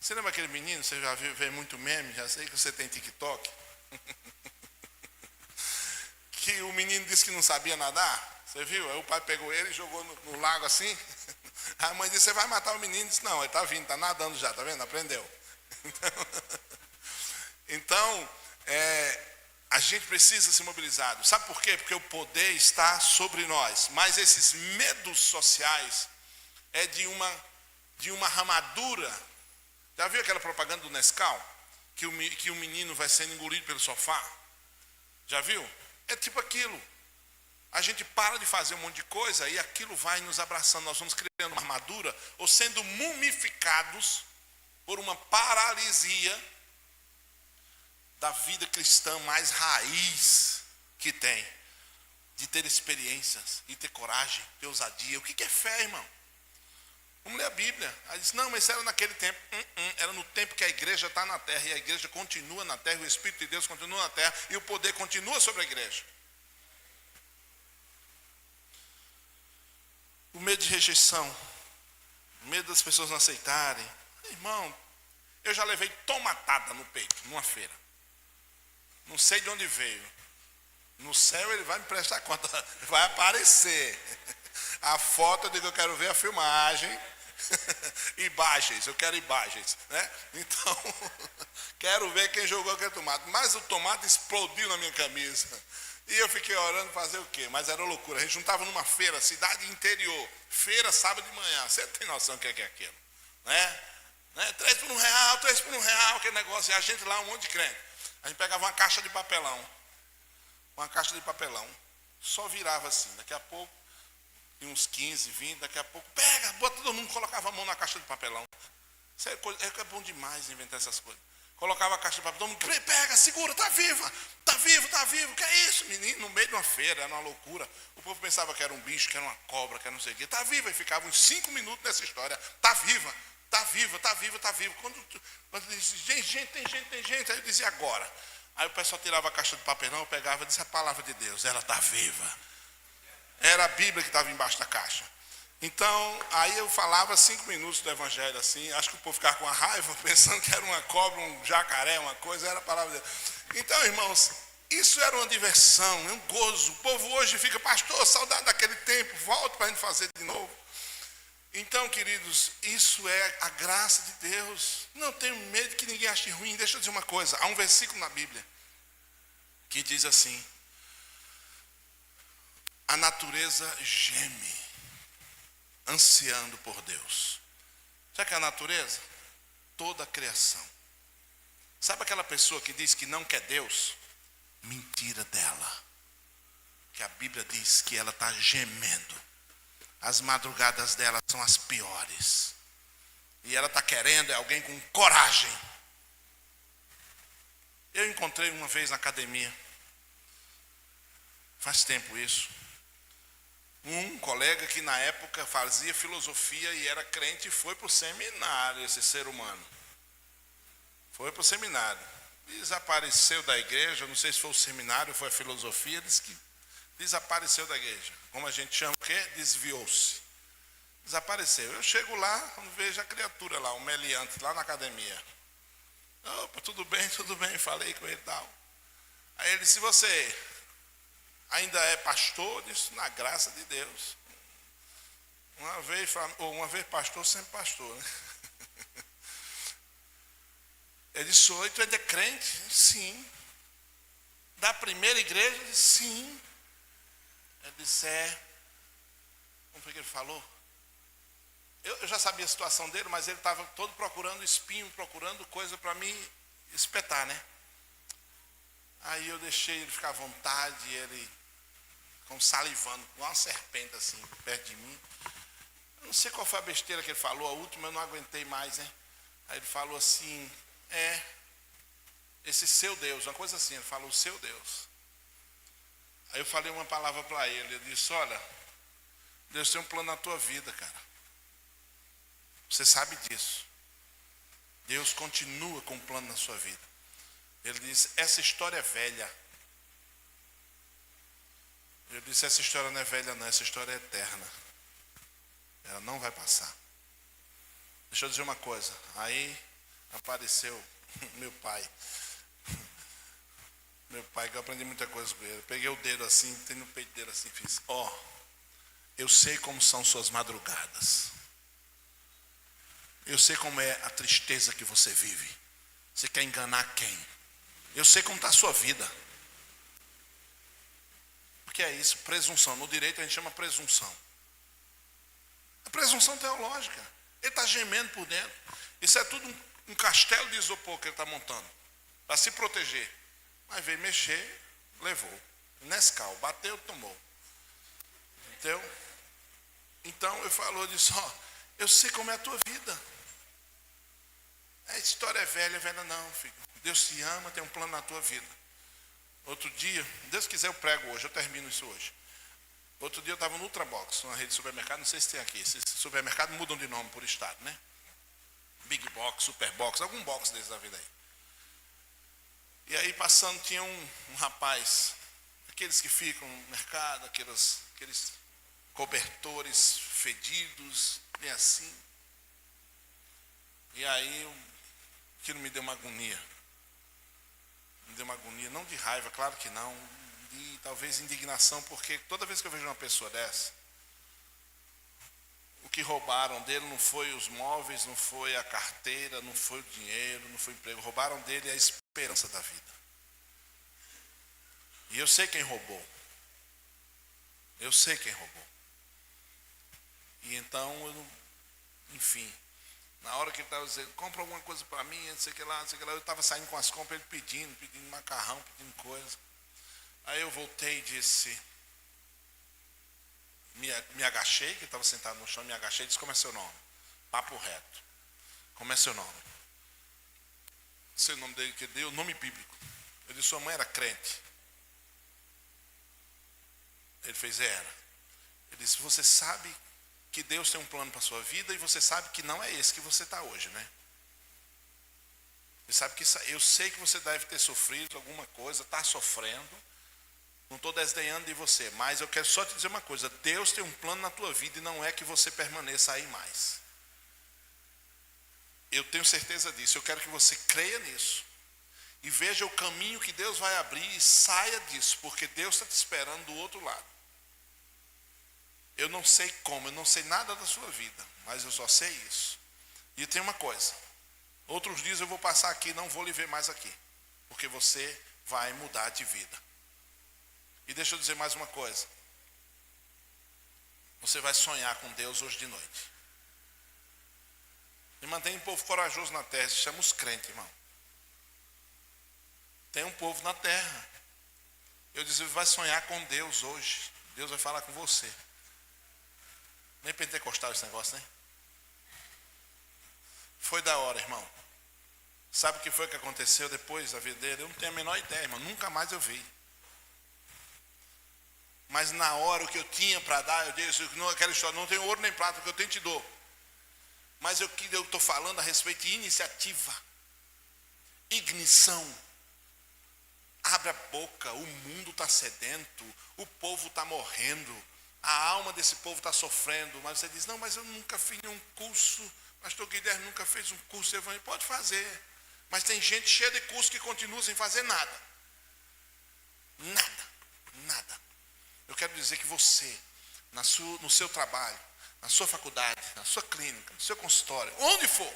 Você lembra aquele menino, você já vê muito meme, já sei que você tem TikTok, que o menino disse que não sabia nadar, você viu? Aí o pai pegou ele e jogou no lago assim, a mãe disse, você vai matar o menino? Disse, não, ele está vindo, está nadando já, está vendo? Aprendeu. Então, a gente precisa ser mobilizado. Sabe por quê? Porque o poder está sobre nós. Mas esses medos sociais é de uma ramadura. Já viu aquela propaganda do Nescau? Que o menino vai sendo engolido pelo sofá? Já viu? É tipo aquilo. a gente para de fazer um monte de coisa e aquilo vai nos abraçando. Nós vamos criando uma armadura ou sendo mumificados por uma paralisia da vida cristã mais raiz que tem. De ter experiências, de ter coragem, ter ousadia. O que é fé, irmão? Vamos ler a Bíblia. Aí diz, não, mas isso era naquele tempo. Era no tempo que a igreja está na terra, e a igreja continua na terra, o Espírito de Deus continua na terra, e o poder continua sobre a igreja. O medo de rejeição, o medo das pessoas não aceitarem. Irmão, eu já levei tomatada no peito, numa feira. Não sei de onde veio. No céu ele vai me prestar conta, vai aparecer a foto. Eu digo, eu quero ver a filmagem. Imagens, eu quero imagens, né? Então, quero ver quem jogou aquele tomate. Mas o tomate explodiu na minha camisa. E eu fiquei orando, fazer o quê? Mas era loucura. A gente não estava numa feira, cidade interior. Feira sábado de manhã. Você tem noção do que é aquilo? Né? 3 por R$1, 3 por R$1, aquele negócio. E a gente lá, um monte de crente. A gente pegava uma caixa de papelão. Só virava assim. Daqui a pouco, uns 15, 20, daqui a pouco, pega, bota, todo mundo colocava a mão na caixa de papelão. Isso é bom demais inventar essas coisas. Colocava a caixa de papelão, todo mundo, pega, segura, tá vivo, que é isso, menino, no meio de uma feira, era uma loucura. O povo pensava que era um bicho, que era uma cobra, que era não sei o quê, tá viva, e ficava uns 5 minutos nessa história, tá viva. Quando dizia, tem gente, aí eu dizia agora. Aí o pessoal tirava a caixa de papelão, eu pegava e disse, a palavra de Deus, ela está viva. Era a Bíblia que estava embaixo da caixa. Então, aí eu falava 5 minutos do evangelho assim, acho que o povo ficava com a raiva, pensando que era uma cobra, um jacaré, uma coisa, era a palavra de Deus. Então, irmãos, isso era uma diversão, um gozo. O povo hoje fica, pastor, saudade daquele tempo, volta para a gente fazer de novo. Então, queridos, isso é a graça de Deus. Não tenho medo que ninguém ache ruim. Deixa eu dizer uma coisa. Há um versículo na Bíblia que diz assim: a natureza geme, ansiando por Deus. Sabe o que é a natureza? Toda a criação. Sabe aquela pessoa que diz que não quer Deus? Mentira dela. Que a Bíblia diz que ela está gemendo. As madrugadas dela são as piores. E ela está querendo alguém com coragem. Eu encontrei uma vez na academia, faz tempo isso, um colega que na época fazia filosofia e era crente e foi para o seminário, esse ser humano. Foi para o seminário. Desapareceu da igreja, não sei se foi o seminário ou foi a filosofia, disse que desapareceu da igreja. Como a gente chama o quê? Desviou-se. Desapareceu. Eu chego lá, quando vejo a criatura lá, o meliante, lá na academia. Opa, tudo bem, falei com ele e tal. Aí ele disse, você ainda é pastor? Eu disse, na graça de Deus. Uma vez pastor, sempre pastor, né? Ele disse, oi, tu ainda é crente? Sim. Da primeira igreja? Eu disse, sim. Ele disse, como foi que ele falou? Eu já sabia a situação dele, mas ele estava todo procurando espinho, procurando coisa para me espetar, né? Aí eu deixei ele ficar à vontade, ele com salivando, com uma serpente assim, perto de mim. Eu não sei qual foi a besteira que ele falou, a última eu não aguentei mais, né? Aí ele falou assim, esse seu Deus, uma coisa assim, ele falou, o seu Deus. Aí eu falei uma palavra para ele, eu disse, olha, Deus tem um plano na tua vida, cara. Você sabe disso. Deus continua com um plano na sua vida. Ele disse, essa história é velha. Eu disse, essa história não é velha não, essa história é eterna. Ela não vai passar. Deixa eu dizer uma coisa. Aí apareceu meu pai. Meu pai, que eu aprendi muita coisa com ele. Eu peguei o dedo assim, tem no peito dele assim, fiz, eu sei como são suas madrugadas. Eu sei como é a tristeza que você vive. Você quer enganar quem? Eu sei como está a sua vida. O que é isso? Presunção. No direito a gente chama presunção. A presunção teológica. Ele está gemendo por dentro. Isso é tudo um castelo de isopor que ele está montando. Para se proteger. Mas veio mexer, levou. Nescau, bateu, tomou. Entendeu? Então eu disse, eu sei como é a tua vida. A história é velha não, filho. Deus te ama, tem um plano na tua vida. Outro dia, Deus quiser eu prego hoje, eu termino isso hoje. Outro dia eu estava no Ultrabox, uma rede de supermercado, não sei se tem aqui. Esses supermercados mudam de nome por estado, né? Big Box, Super Box, algum box desses da vida aí. E aí passando tinha um rapaz, aqueles que ficam no mercado, aqueles cobertores fedidos, bem assim. E aí aquilo me deu uma agonia. Me deu uma agonia, não de raiva, claro que não, de talvez indignação, porque toda vez que eu vejo uma pessoa dessa, o que roubaram dele não foi os móveis, não foi a carteira, não foi o dinheiro, não foi o emprego, roubaram dele a esperança da vida. E eu sei quem roubou. Eu sei quem roubou. E então, enfim, na hora que ele estava dizendo, compra alguma coisa para mim, não sei o que lá, eu estava saindo com as compras, ele pedindo macarrão, pedindo coisa. Aí eu voltei e disse, me agachei, que estava sentado no chão, me agachei e disse, como é seu nome? Papo reto. Como é seu nome? Esse é o nome dele que deu, nome bíblico. Eu disse, sua mãe era crente? Ele fez, era. Ele disse, você sabe que Deus tem um plano para a sua vida e você sabe que não é esse que você está hoje, né? Você sabe que eu sei que você deve ter sofrido alguma coisa, está sofrendo. Não estou desdenhando de você, mas eu quero só te dizer uma coisa. Deus tem um plano na tua vida e não é que você permaneça aí mais. Eu tenho certeza disso. Eu quero que você creia nisso. E veja o caminho que Deus vai abrir e saia disso, porque Deus está te esperando do outro lado. Eu não sei como, eu não sei nada da sua vida, mas eu só sei isso. E tem uma coisa. Outros dias eu vou passar aqui e não vou lhe ver mais aqui, porque você vai mudar de vida. E deixa eu dizer mais uma coisa. Você vai sonhar com Deus hoje de noite. E mantém um povo corajoso na terra, se chama os crentes, irmão. Tem um povo na terra. Eu disse, você vai sonhar com Deus hoje. Deus vai falar com você. Nem pentecostal esse negócio, né? Foi da hora, irmão. Sabe o que foi que aconteceu depois da vida dele? Eu não tenho a menor ideia, irmão. Nunca mais eu vi. Mas na hora o que eu tinha para dar, eu disse, não, aquela história, não tenho ouro nem prata, porque eu tenho te dou. Mas eu estou falando a respeito de iniciativa, ignição. Abre a boca, o mundo está sedento, o povo está morrendo, a alma desse povo está sofrendo. Mas você diz, não, mas eu nunca fiz nenhum curso, pastor Guilherme nunca fez um curso de evangelho. Pode fazer, mas tem gente cheia de curso que continua sem fazer nada. Nada. Eu quero dizer que você, no seu trabalho, na sua faculdade, na sua clínica, no seu consultório, onde for,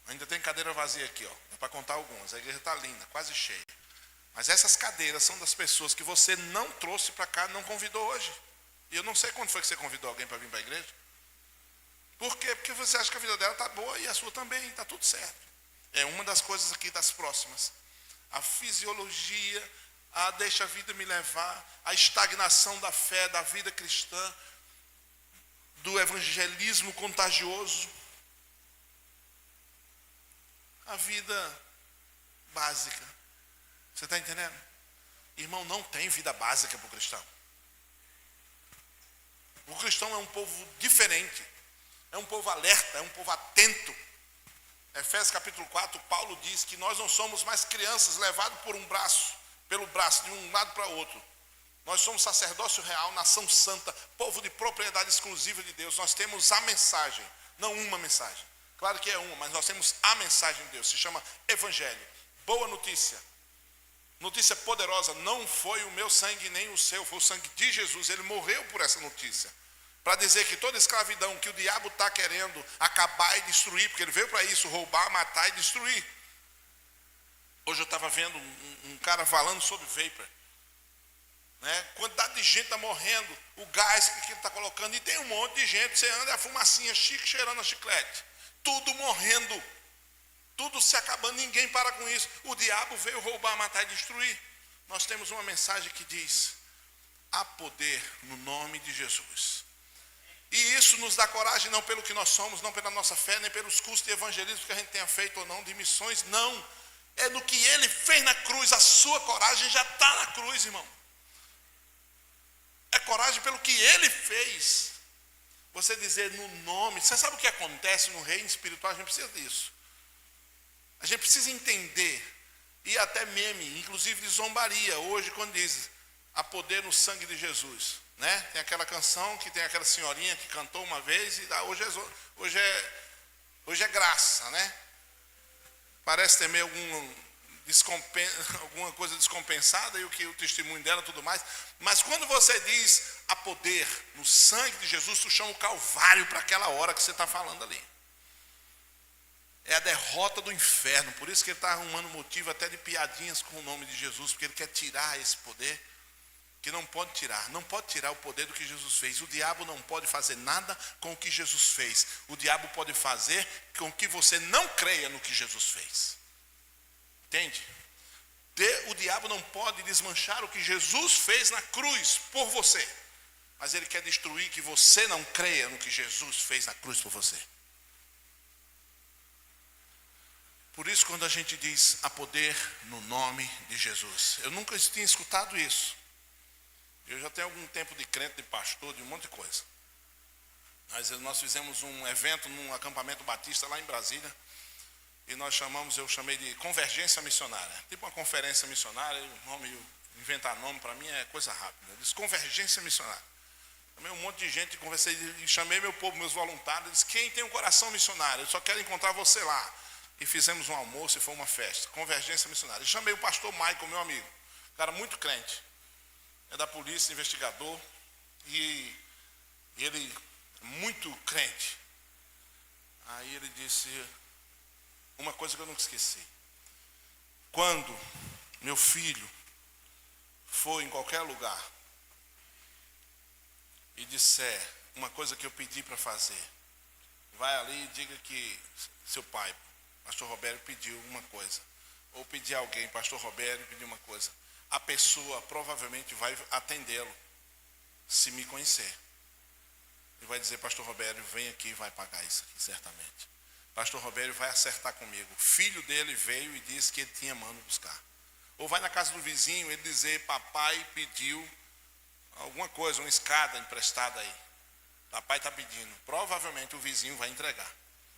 ainda tem cadeira vazia aqui, ó, dá para contar algumas, a igreja está linda, quase cheia. Mas essas cadeiras são das pessoas que você não trouxe para cá, não convidou hoje. E eu não sei quando foi que você convidou alguém para vir para a igreja. Por quê? Porque você acha que a vida dela está boa e a sua também, está tudo certo. É uma das coisas aqui das próximas. A fisiologia, a deixa a vida me levar, a estagnação da fé, da vida cristã, do evangelismo contagioso. A vida básica. Você está entendendo? Irmão, não tem vida básica para o cristão. O cristão é um povo diferente. É um povo alerta, é um povo atento. Efésios capítulo 4, Paulo diz que nós não somos mais crianças levados pelo braço, de um lado para o outro. Nós somos sacerdócio real, nação santa, povo de propriedade exclusiva de Deus. Nós temos a mensagem, não uma mensagem. Claro que é uma, mas nós temos a mensagem de Deus. Se chama Evangelho. Boa notícia. Notícia poderosa. Não foi o meu sangue nem o seu, foi o sangue de Jesus. Ele morreu por essa notícia. Para dizer que toda escravidão que o diabo está querendo acabar e destruir, porque ele veio para isso, roubar, matar e destruir. Hoje eu estava vendo um cara falando sobre vapor. Né? Quantidade de gente está morrendo, o gás que ele está colocando, e tem um monte de gente, você anda a fumacinha chique cheirando a chiclete. Tudo morrendo, tudo se acabando, ninguém para com isso. O diabo veio roubar, matar e destruir. Nós temos uma mensagem que diz, há poder no nome de Jesus. E isso nos dá coragem, não pelo que nós somos, não pela nossa fé, nem pelos cursos de evangelismo que a gente tenha feito ou não, de missões, não. É do que ele fez na cruz. A sua coragem já está na cruz, irmão. É coragem pelo que ele fez. Você dizer no nome. Você sabe o que acontece no reino espiritual? A gente precisa disso. A gente precisa entender. E até meme, inclusive de zombaria, hoje quando diz há poder no sangue de Jesus, né? Tem aquela canção que tem aquela senhorinha que cantou uma vez e hoje é graça, né? Parece ter meio alguma coisa descompensada e o testemunho dela e tudo mais. Mas quando você diz há poder no sangue de Jesus, tu chama o Calvário para aquela hora que você está falando ali. É a derrota do inferno. Por isso que ele está arrumando motivo até de piadinhas com o nome de Jesus, porque ele quer tirar esse poder, que não pode tirar. Não pode tirar o poder do que Jesus fez. O diabo não pode fazer nada com o que Jesus fez. O diabo pode fazer com que você não creia no que Jesus fez. Entende? O diabo não pode desmanchar o que Jesus fez na cruz por você. Mas ele quer destruir que você não creia no que Jesus fez na cruz por você. Por isso, quando a gente diz há poder no nome de Jesus, eu nunca tinha escutado isso. Eu já tenho algum tempo de crente, de pastor, de um monte de coisa. Mas nós fizemos um evento num acampamento batista lá em Brasília. E eu chamei de convergência missionária. Tipo uma conferência missionária, inventar nome para mim é coisa rápida. Eu disse convergência missionária. Chamei um monte de gente, conversei e chamei meu povo, meus voluntários. Disse, quem tem um coração missionário? Eu só quero encontrar você lá. E fizemos um almoço e foi uma festa, convergência missionária. E chamei o pastor Michael, meu amigo, um cara muito crente, é da polícia, investigador, e ele é muito crente. Aí ele disse uma coisa que eu nunca esqueci. Quando meu filho for em qualquer lugar e disser uma coisa que eu pedi para fazer, vai ali e diga que seu pai, pastor Roberto, pediu uma coisa. Ou pedir a alguém, pastor Roberto, pediu uma coisa. A pessoa provavelmente vai atendê-lo, se me conhecer. E vai dizer, pastor Roberto, vem aqui e vai pagar isso aqui, certamente. Pastor Roberto vai acertar comigo. O filho dele veio e disse que ele tinha mano buscar. Ou vai na casa do vizinho, ele dizer, papai pediu alguma coisa, uma escada emprestada aí. Papai está pedindo. Provavelmente o vizinho vai entregar.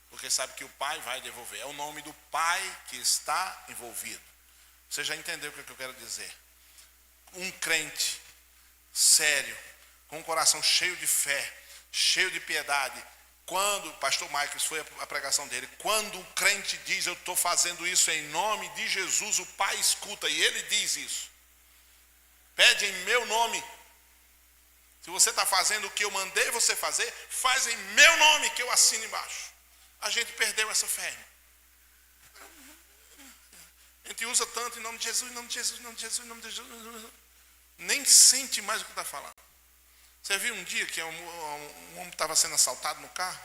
Porque sabe que o pai vai devolver. É o nome do pai que está envolvido. Você já entendeu o que eu quero dizer? Um crente sério, com um coração cheio de fé, cheio de piedade. Quando, o pastor Michael, foi a pregação dele, quando o crente diz, eu estou fazendo isso em nome de Jesus, o pai escuta e ele diz isso. Pede em meu nome. Se você está fazendo o que eu mandei você fazer, faz em meu nome que eu assino embaixo. A gente perdeu essa fé. A gente usa tanto em nome de Jesus, em nome de Jesus, em nome de Jesus, em nome de Jesus. Nem sente mais o que está falando. Você viu um dia que um homem estava sendo assaltado no carro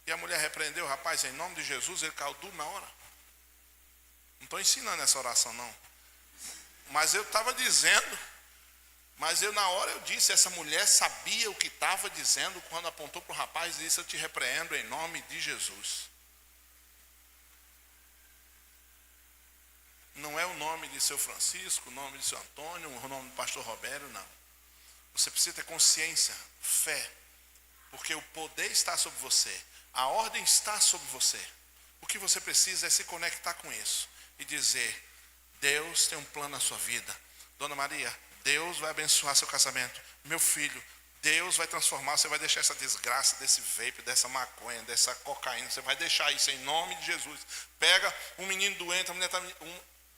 e a mulher repreendeu o rapaz em nome de Jesus, ele caiu duro na hora. Não estou ensinando essa oração não. Mas eu estava dizendo, na hora eu disse, essa mulher sabia o que estava dizendo quando apontou para o rapaz e disse, eu te repreendo em nome de Jesus. Não é o nome de seu Francisco, o nome de seu Antônio, o nome do pastor Roberto, não. Você precisa ter consciência, fé, porque o poder está sobre você, a ordem está sobre você. O que você precisa é se conectar com isso e dizer, Deus tem um plano na sua vida. Dona Maria, Deus vai abençoar seu casamento. Meu filho, Deus vai transformar, você vai deixar essa desgraça desse vape, dessa maconha, dessa cocaína, você vai deixar isso em nome de Jesus. Pega um menino doente, a mulher está...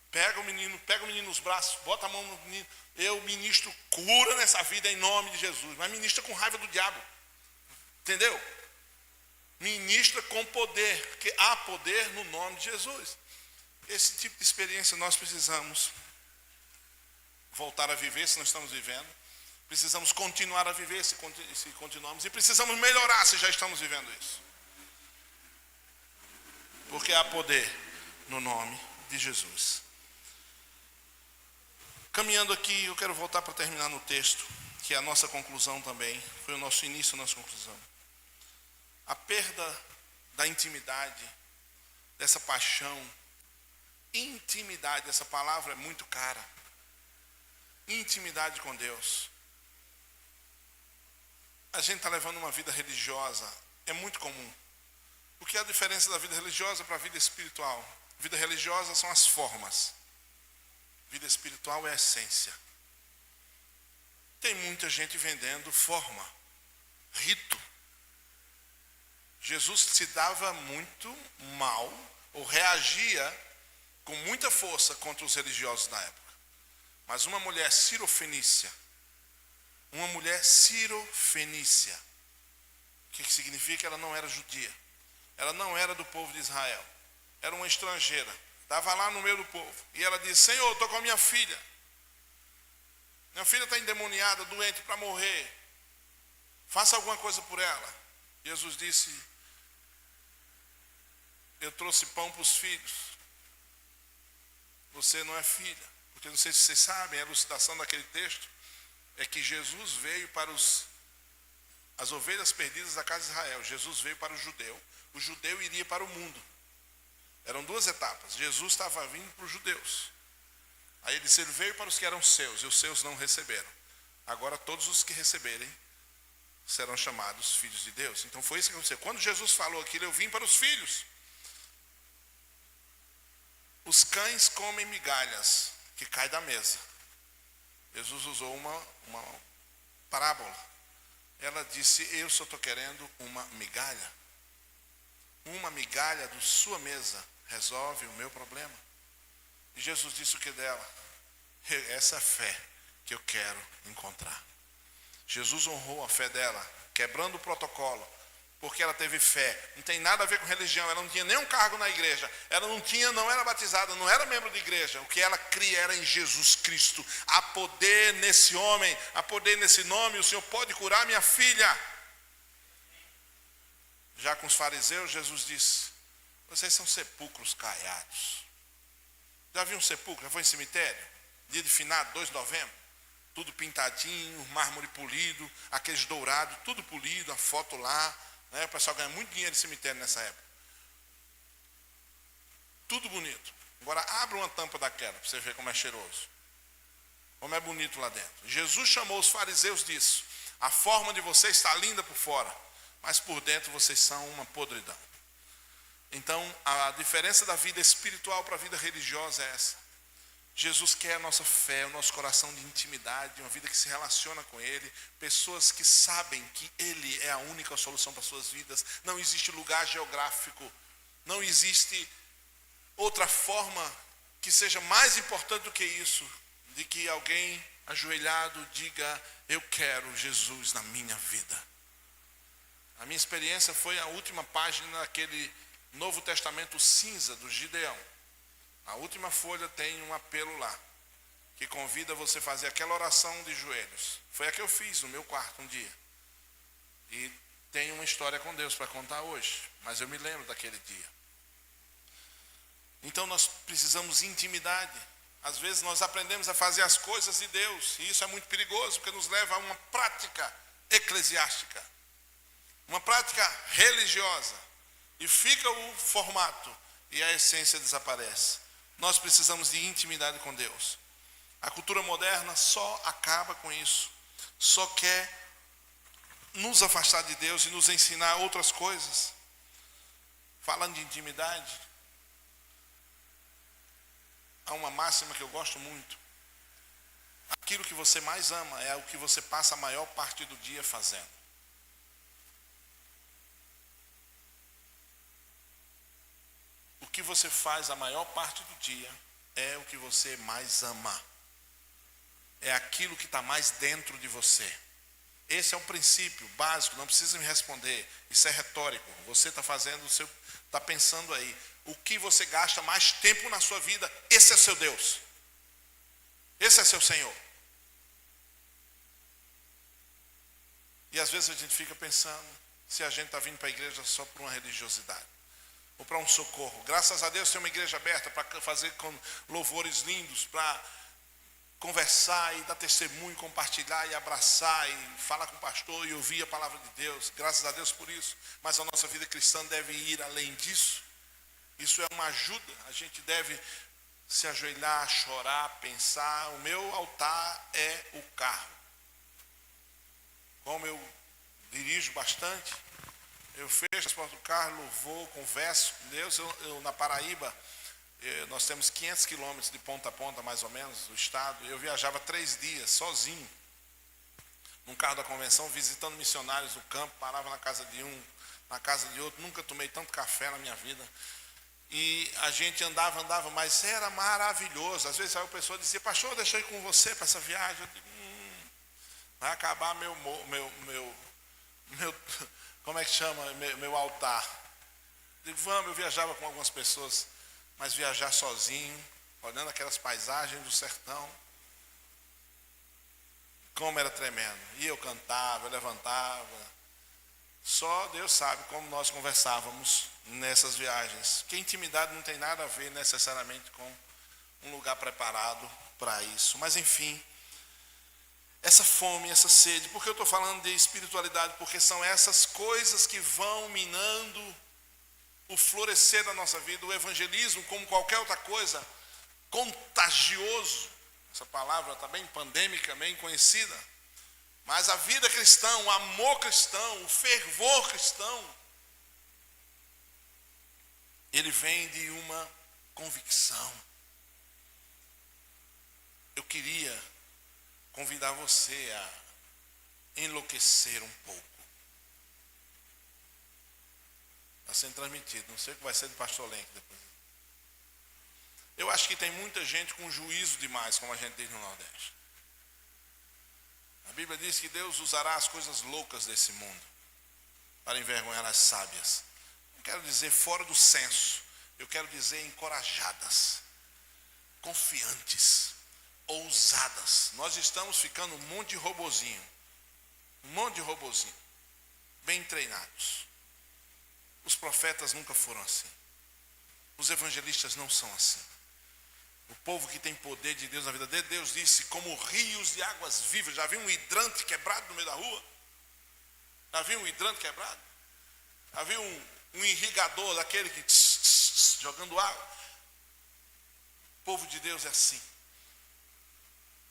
Pega o menino nos braços, bota a mão no menino. Eu ministro cura nessa vida em nome de Jesus. Mas ministra com raiva do diabo. Entendeu? Ministra com poder, porque há poder no nome de Jesus. Esse tipo de experiência nós precisamos voltar a viver, se não estamos vivendo. Precisamos continuar a viver, se continuamos. E precisamos melhorar, se já estamos vivendo isso. Porque há poder no nome de Jesus. Caminhando aqui, eu quero voltar para terminar no texto, que é a nossa conclusão também, foi o nosso início, a nossa conclusão. A perda da intimidade, dessa paixão. Intimidade, essa palavra é muito cara. Intimidade com Deus. A gente está levando uma vida religiosa, é muito comum. O que é a diferença da vida religiosa para a vida espiritual? Vida religiosa são as formas. Vida espiritual é a essência. Tem muita gente vendendo forma, rito. Jesus se dava muito mal, ou reagia com muita força contra os religiosos da época. Mas uma mulher cirofenícia, o que significa? Ela não era judia, ela não era do povo de Israel, era uma estrangeira, estava lá no meio do povo, e ela disse: Senhor, estou com a minha filha está endemoniada, doente para morrer, faça alguma coisa por ela. Jesus disse: eu trouxe pão para os filhos, você não é filha. Porque não sei se vocês sabem, a elucidação daquele texto é que Jesus veio para as ovelhas perdidas da casa de Israel. Jesus veio para o judeu iria para o mundo. Eram duas etapas. Jesus estava vindo para os judeus. Aí ele disse: ele veio para os que eram seus, e os seus não receberam. Agora todos os que receberem serão chamados filhos de Deus. Então foi isso que aconteceu. Quando Jesus falou aquilo: eu vim para os filhos. Os cães comem migalhas que caem da mesa. Jesus usou uma parábola. Ela disse: eu só estou querendo uma migalha. Uma migalha da sua mesa resolve o meu problema. E Jesus disse o que dela? Essa fé que eu quero encontrar. Jesus honrou a fé dela, quebrando o protocolo, porque ela teve fé. Não tem nada a ver com religião, ela não tinha nenhum cargo na igreja, ela não era batizada, não era membro de igreja. O que ela cria era em Jesus Cristo. Há poder nesse homem, há poder nesse nome, o Senhor pode curar minha filha. Já com os fariseus, Jesus disse: vocês são sepulcros caiados. Já viu um sepulcro? Já foi em cemitério? Dia de finado, 2 de novembro. Tudo pintadinho, mármore polido, aqueles dourados, tudo polido, a foto lá. O pessoal ganha muito dinheiro em cemitério nessa época. Tudo bonito. Agora abra uma tampa daquela para você ver como é cheiroso. Como é bonito lá dentro. Jesus chamou os fariseus disso: a forma de vocês está linda por fora, mas por dentro vocês são uma podridão. Então a diferença da vida espiritual para a vida religiosa é essa. Jesus quer a nossa fé, o nosso coração de intimidade, uma vida que se relaciona com Ele, pessoas que sabem que Ele é a única solução para as suas vidas. Não existe lugar geográfico, não existe outra forma que seja mais importante do que isso, de que alguém ajoelhado diga: eu quero Jesus na minha vida. A minha experiência foi a última página daquele Novo Testamento cinza do Gideão. A última folha tem um apelo lá, que convida você a fazer aquela oração de joelhos. Foi a que eu fiz no meu quarto um dia. E tenho uma história com Deus para contar hoje, mas eu me lembro daquele dia. Então nós precisamos de intimidade. Às vezes nós aprendemos a fazer as coisas de Deus, e isso é muito perigoso, porque nos leva a uma prática eclesiástica, uma prática religiosa, e fica o formato, e a essência desaparece. Nós precisamos de intimidade com Deus. A cultura moderna só acaba com isso. Só quer nos afastar de Deus e nos ensinar outras coisas. Falando de intimidade, há uma máxima que eu gosto muito. Aquilo que você mais ama é o que você passa a maior parte do dia fazendo. O que você faz a maior parte do dia é o que você mais ama. É aquilo que está mais dentro de você. Esse é um princípio básico, não precisa me responder. Isso é retórico. Você está fazendo o seu, está pensando aí. O que você gasta mais tempo na sua vida, esse é seu Deus. Esse é seu Senhor. E às vezes a gente fica pensando se a gente está vindo para a igreja só por uma religiosidade, ou para um socorro. Graças a Deus tem uma igreja aberta para fazer com louvores lindos, para conversar e dar testemunho, compartilhar e abraçar e falar com o pastor e ouvir a palavra de Deus. Graças a Deus por isso. Mas a nossa vida cristã deve ir além disso. Isso é uma ajuda. A gente deve se ajoelhar, chorar, pensar. O meu altar é o carro. Como eu dirijo bastante, eu fecho as portas do carro, louvor, converso com Deus. Eu na Paraíba, nós temos 500 quilômetros de ponta a ponta, mais ou menos, do estado. Eu viajava 3 dias, sozinho, num carro da convenção, visitando missionários no campo. Parava na casa de um, na casa de outro. Nunca tomei tanto café na minha vida. E a gente andava, mas era maravilhoso. Às vezes aí a pessoa dizia: pastor, deixa eu ir com você para essa viagem. Eu digo, vai acabar meu como é que chama? Meu altar. Eu digo, vamos. Eu viajava com algumas pessoas, mas viajar sozinho, olhando aquelas paisagens do sertão, como era tremendo. E eu cantava, eu levantava. Só Deus sabe como nós conversávamos nessas viagens. Que intimidade não tem nada a ver necessariamente com um lugar preparado para isso. Mas enfim, essa fome, essa sede. Por que eu estou falando de espiritualidade? Porque são essas coisas que vão minando o florescer da nossa vida. O evangelismo, como qualquer outra coisa, contagioso. Essa palavra está bem pandêmica, bem conhecida. Mas a vida cristã, o amor cristão, o fervor cristão, ele vem de uma convicção. Eu queria convidar você a enlouquecer um pouco. Está sendo transmitido, não sei o que vai ser do pastor Lenk depois. Eu acho que tem muita gente com juízo demais, como a gente diz no Nordeste. A Bíblia diz que Deus usará as coisas loucas desse mundo para envergonhar as sábias. Não quero dizer fora do senso, eu quero dizer encorajadas, confiantes, ousadas. Nós estamos ficando um monte de robozinho, bem treinados. Os profetas nunca foram assim. Os evangelistas não são assim. O povo que tem poder de Deus na vida dele, Deus disse, como rios de águas vivas. Já viu um hidrante quebrado no meio da rua? Já viu um hidrante quebrado? Já viu um irrigador daquele que jogando água? O povo de Deus é assim.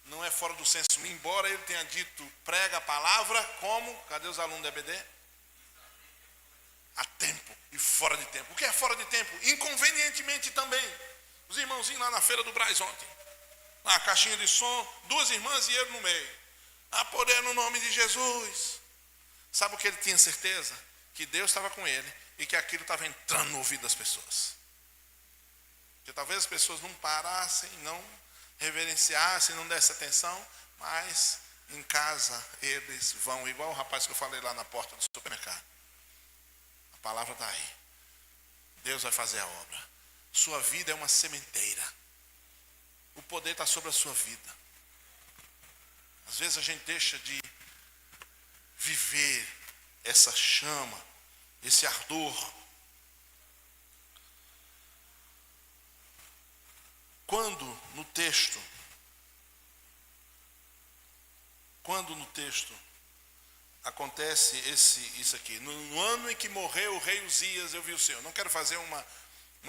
Não é fora do senso. Embora ele tenha dito, prega a palavra, como? Cadê os alunos da EBD? A tempo e fora de tempo. O que é fora de tempo? Inconvenientemente também. Os irmãozinhos lá na feira do Braz ontem. Lá, a caixinha de som, 2 irmãs e ele no meio. Há poder no nome de Jesus. Sabe o que ele tinha certeza? Que Deus estava com ele e que aquilo estava entrando no ouvido das pessoas. Que talvez as pessoas não parassem, não reverenciassem, não dessem atenção, mas em casa eles vão, igual o rapaz que eu falei lá na porta do supermercado. A palavra está aí. Deus vai fazer a obra. Sua vida é uma sementeira. O poder está sobre a sua vida. Às vezes a gente deixa de viver essa chama, esse ardor. Quando no texto acontece isso aqui, no ano em que morreu o rei Uzias, eu vi o Senhor. Não quero fazer uma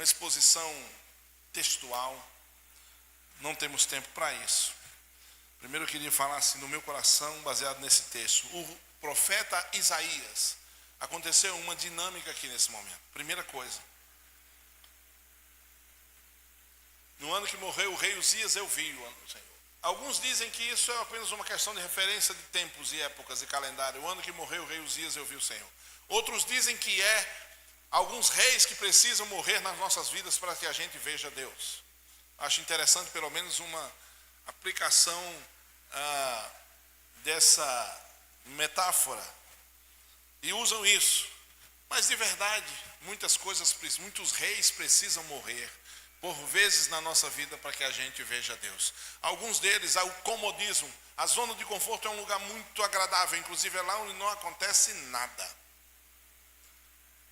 exposição textual, não temos tempo para isso. Primeiro eu queria falar assim no meu coração, baseado nesse texto. O profeta Isaías, aconteceu uma dinâmica aqui nesse momento. Primeira coisa, no ano que morreu o rei Uzias, eu vi o ano do Senhor. Alguns dizem que isso é apenas uma questão de referência de tempos e épocas e calendário. O ano que morreu o rei Uzias, eu vi o Senhor. Outros dizem que é alguns reis que precisam morrer nas nossas vidas para que a gente veja Deus. Acho interessante pelo menos uma aplicação dessa metáfora. E usam isso. Mas de verdade, muitos reis precisam morrer por vezes na nossa vida para que a gente veja Deus. Alguns deles, o comodismo. A zona de conforto é um lugar muito agradável, inclusive é lá onde não acontece nada.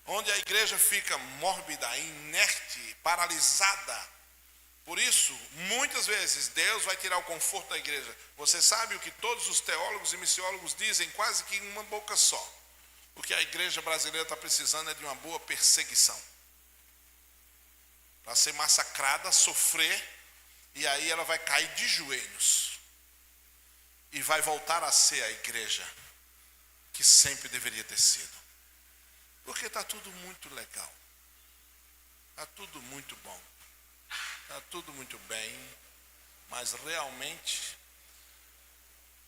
Onde a igreja fica mórbida, inerte, paralisada. Por isso, muitas vezes, Deus vai tirar o conforto da igreja. Você sabe o que todos os teólogos e missiólogos dizem, quase que em uma boca só. O que a igreja brasileira está precisando é de uma boa perseguição. Para ser massacrada, sofrer, e aí ela vai cair de joelhos. E vai voltar a ser a igreja que sempre deveria ter sido. Porque está tudo muito legal. Está tudo muito bom. Está tudo muito bem. Mas realmente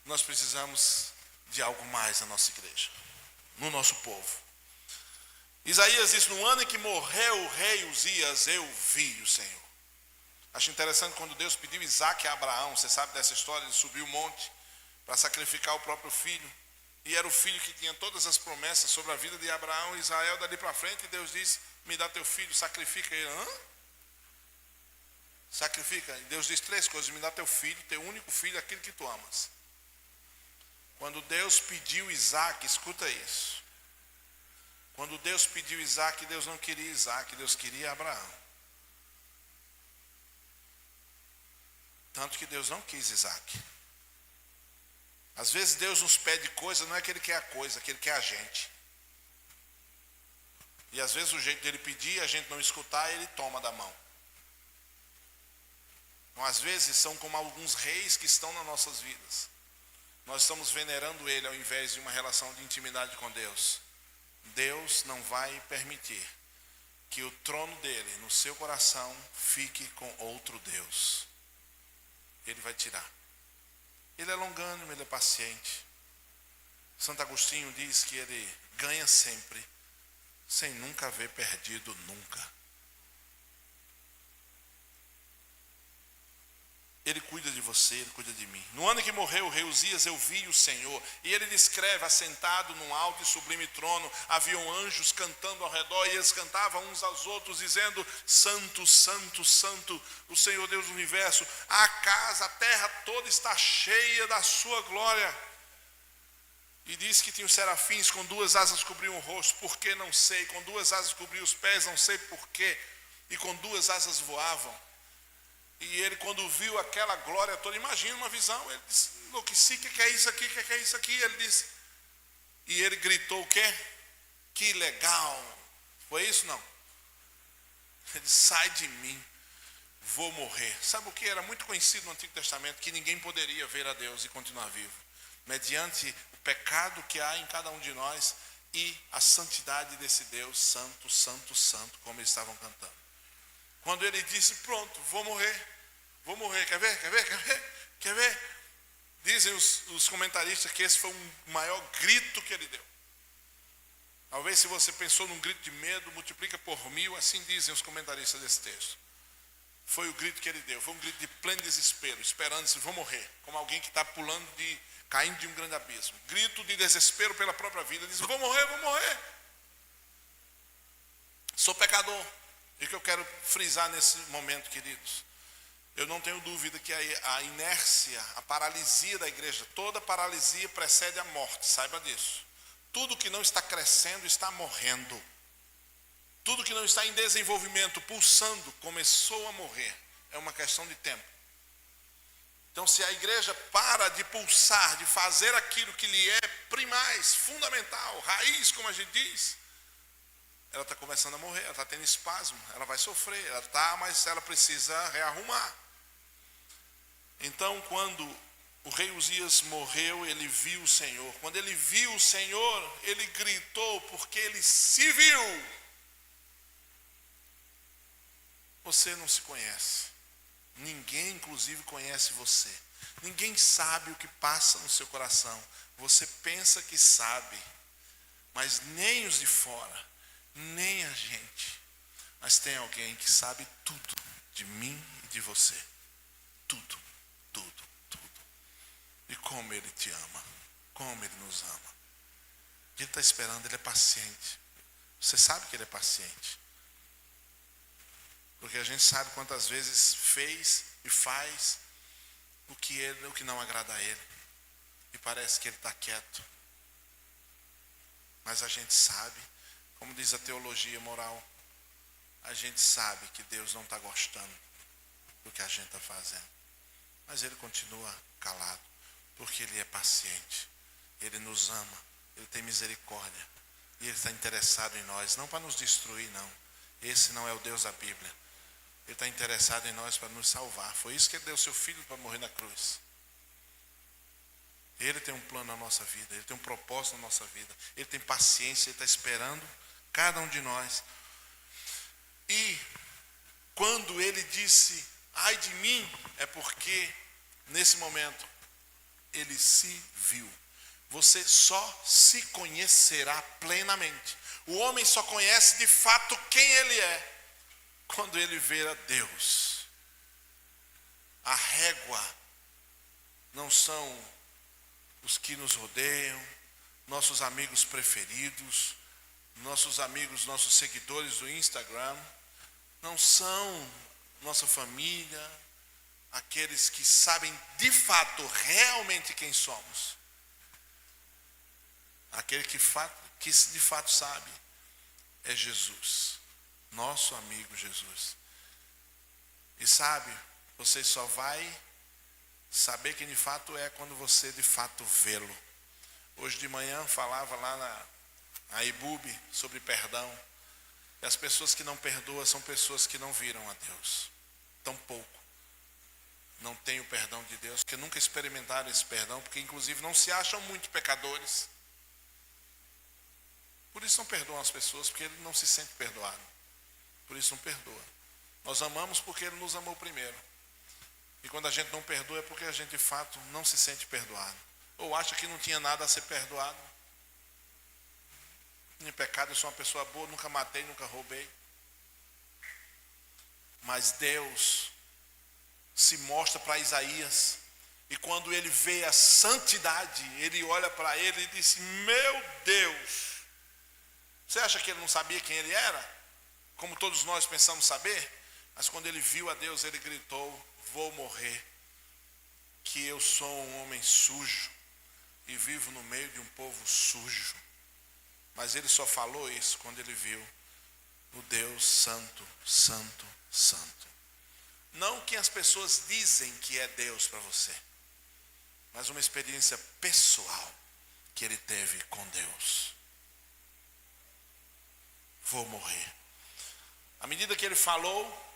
nós precisamos de algo mais na nossa igreja, no nosso povo. Isaías diz: no ano em que morreu o rei Uzias, eu vi o Senhor. Acho interessante quando Deus pediu Isaac a Abraão. Você sabe dessa história? Ele subiu o monte para sacrificar o próprio filho. E era o filho que tinha todas as promessas sobre a vida de Abraão e Israel. Dali para frente, e Deus disse: me dá teu filho, sacrifica ele. Hã? Sacrifica. E Deus diz 3 coisas: me dá teu filho, teu único filho, aquele que tu amas. Quando Deus pediu Isaac, escuta isso. Quando Deus pediu Isaac, Deus não queria Isaac, Deus queria Abraão. Tanto que Deus não quis Isaac. Às vezes Deus nos pede coisa, não é que Ele quer a coisa, é que Ele quer a gente. E às vezes o jeito dele pedir, a gente não escutar, Ele toma da mão. Então, às vezes são como alguns reis que estão nas nossas vidas. Nós estamos venerando Ele ao invés de uma relação de intimidade com Deus. Deus não vai permitir que o trono dele no seu coração fique com outro Deus. Ele vai tirar. Ele é longânimo, ele é paciente. Santo Agostinho diz que ele ganha sempre, sem nunca haver perdido nunca. Ele cuida de você, Ele cuida de mim. No ano em que morreu o rei Uzias, eu vi o Senhor. E ele descreve, assentado num alto e sublime trono, haviam anjos cantando ao redor, e eles cantavam uns aos outros, dizendo: Santo, Santo, Santo, o Senhor Deus do universo. A terra toda está cheia da sua glória. E diz que tinha os serafins, com 2 asas cobriam o rosto, por que não sei. Com 2 asas cobriam os pés, não sei por quê. E com 2 asas voavam. E ele, quando viu aquela glória toda, imagina uma visão, ele disse: enlouqueci, o que é isso aqui, o que é isso aqui? Ele disse, e ele gritou o quê? Que legal. Foi isso? Não. Ele disse: sai de mim, vou morrer. Sabe o que? Era muito conhecido no Antigo Testamento que ninguém poderia ver a Deus e continuar vivo, mediante o pecado que há em cada um de nós e a santidade desse Deus santo, santo, santo, como eles estavam cantando. Quando ele disse: pronto, vou morrer, quer ver? Dizem os comentaristas que esse foi o maior grito que ele deu. Talvez, se você pensou num grito de medo, multiplica por 1000, assim dizem os comentaristas desse texto. Foi o grito que ele deu, foi um grito de pleno desespero, esperando, vou morrer, como alguém que está caindo de um grande abismo. Grito de desespero pela própria vida, diz: vou morrer. Sou pecador. E o que eu quero frisar nesse momento, queridos, eu não tenho dúvida que a inércia, a paralisia da igreja, toda paralisia precede a morte, saiba disso. Tudo que não está crescendo está morrendo. Tudo que não está em desenvolvimento, pulsando, começou a morrer. É uma questão de tempo. Então, se a igreja para de pulsar, de fazer aquilo que lhe é primaz, fundamental, raiz, como a gente diz, ela está começando a morrer, ela está tendo espasmo, ela vai sofrer, mas ela precisa rearrumar. Então, quando o rei Uzias morreu, ele viu o Senhor. Quando ele viu o Senhor, ele gritou, porque ele se viu. Você não se conhece. Ninguém, inclusive, conhece você. Ninguém sabe o que passa no seu coração. Você pensa que sabe, mas nem os de fora, nem a gente. Mas tem alguém que sabe tudo de mim e de você. Tudo. E como Ele te ama. Como Ele nos ama. Ele está esperando, Ele é paciente. Você sabe que Ele é paciente. Porque a gente sabe quantas vezes fez e faz o que não agrada a Ele. E parece que Ele está quieto. Mas a gente sabe, como diz a teologia moral, a gente sabe que Deus não está gostando do que a gente está fazendo. Mas ele continua calado, porque ele é paciente, ele nos ama, ele tem misericórdia, e ele está interessado em nós, não para nos destruir, não. Esse não é o Deus da Bíblia. Ele está interessado em nós para nos salvar. Foi isso que ele deu seu filho para morrer na cruz. Ele tem um plano na nossa vida, ele tem um propósito na nossa vida, ele tem paciência, ele está esperando cada um de nós. E quando ele disse, ai de mim, é porque nesse momento ele se viu. Você só se conhecerá plenamente. O homem só conhece de fato quem ele é quando ele vê a Deus. A régua não são os que nos rodeiam, nossos amigos preferidos, nossos amigos, nossos seguidores do Instagram, não são nossa família, aqueles que sabem de fato, realmente quem somos. Aquele que de fato sabe é Jesus, nosso amigo Jesus. E sabe, você só vai saber quem de fato é quando você de fato vê-lo. Hoje de manhã falava lá na IBUB sobre perdão. E as pessoas que não perdoam são pessoas que não viram a Deus. Tampouco não têm o perdão de Deus, porque nunca experimentaram esse perdão, porque inclusive não se acham muito pecadores. Por isso não perdoam as pessoas, porque ele não se sente perdoado. Por isso não perdoa. Nós amamos porque ele nos amou primeiro. E quando a gente não perdoa é porque a gente de fato não se sente perdoado. Ou acha que não tinha nada a ser perdoado. Em pecado eu sou uma pessoa boa, nunca matei, nunca roubei. Mas Deus se mostra para Isaías. E quando ele vê a santidade, ele olha para ele e diz, meu Deus. Você acha que ele não sabia quem ele era? Como todos nós pensamos saber? Mas quando ele viu a Deus, ele gritou, vou morrer, que eu sou um homem sujo e vivo no meio de um povo sujo. Mas ele só falou isso quando ele viu o Deus santo, santo, santo. Não que as pessoas dizem que é Deus para você, mas uma experiência pessoal que ele teve com Deus. Vou morrer. À medida que ele falou,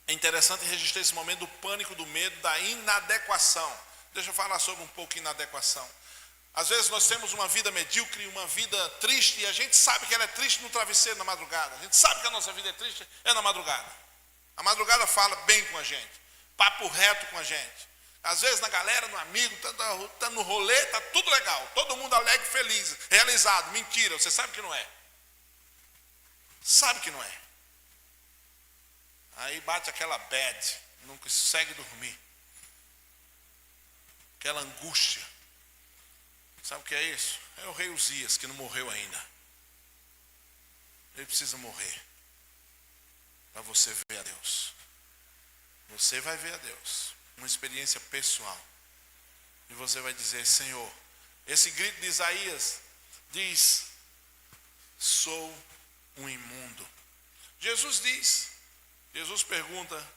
é interessante registrar esse momento do pânico, do medo, da inadequação. Deixa eu falar sobre um pouco de inadequação. Às vezes nós temos uma vida medíocre, uma vida triste, e a gente sabe que ela é triste no travesseiro na madrugada. A gente sabe que a nossa vida é triste, é na madrugada. A madrugada fala bem com a gente, papo reto com a gente. Às vezes na galera, no amigo, tá no rolê, tá tudo legal. Todo mundo alegre, feliz, realizado. Mentira, você sabe que não é. Sabe que não é. Aí bate aquela bad, não consegue dormir. Aquela angústia. Sabe o que é isso? É o rei Uzias, que não morreu ainda. Ele precisa morrer para você ver a Deus. Você vai ver a Deus. Uma experiência pessoal. E você vai dizer, Senhor, esse grito de Isaías diz, sou um imundo. Jesus pergunta,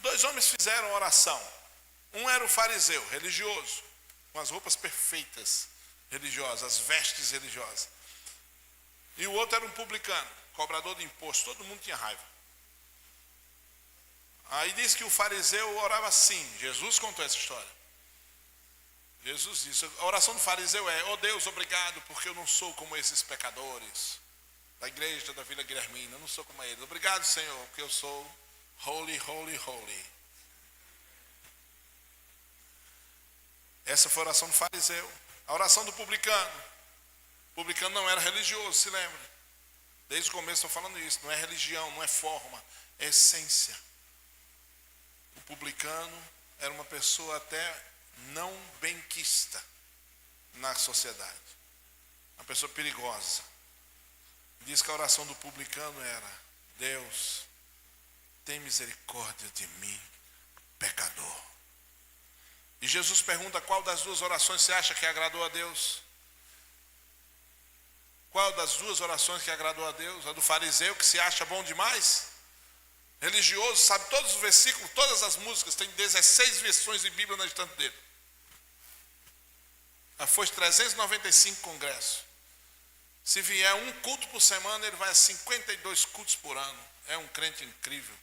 2 homens fizeram oração. Um era o fariseu, religioso, com as roupas perfeitas, religiosas, as vestes religiosas. E o outro era um publicano, cobrador de imposto, todo mundo tinha raiva. Aí diz que o fariseu orava assim, Jesus contou essa história. Jesus disse, a oração do fariseu é, ó Deus, obrigado, porque eu não sou como esses pecadores da igreja da Vila Guilhermina, eu não sou como eles. Obrigado, Senhor, porque eu sou holy, holy, holy. Essa foi a oração do fariseu. A oração do publicano. O publicano não era religioso, se lembra? Desde o começo estou falando isso. Não é religião, não é forma, é essência. O publicano era uma pessoa até não benquista na sociedade. Uma pessoa perigosa. Diz que a oração do publicano era, Deus, tem misericórdia de mim, pecador. E Jesus pergunta qual das duas orações você acha que agradou a Deus? Qual das duas orações que agradou a Deus? A do fariseu, que se acha bom demais? Religioso sabe todos os versículos, todas as músicas, tem 16 versões de Bíblia na estante dele. Já foi 395 congressos. Se vier um culto por semana, ele vai a 52 cultos por ano. É um crente incrível.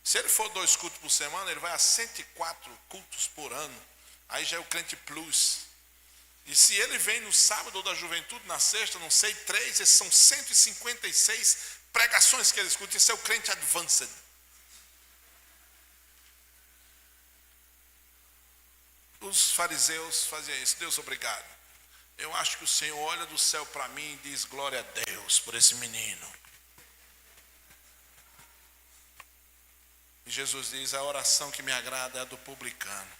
Se ele for 2 cultos por semana, ele vai a 104 cultos por ano. Aí já é o crente plus. E se ele vem no sábado da juventude, na sexta, não sei, 3, esses são 156 pregações que ele escuta. Isso é o crente advanced. Os fariseus faziam isso. Deus, obrigado. Eu acho que o Senhor olha do céu para mim e diz: glória a Deus por esse menino. E Jesus diz: a oração que me agrada é a do publicano,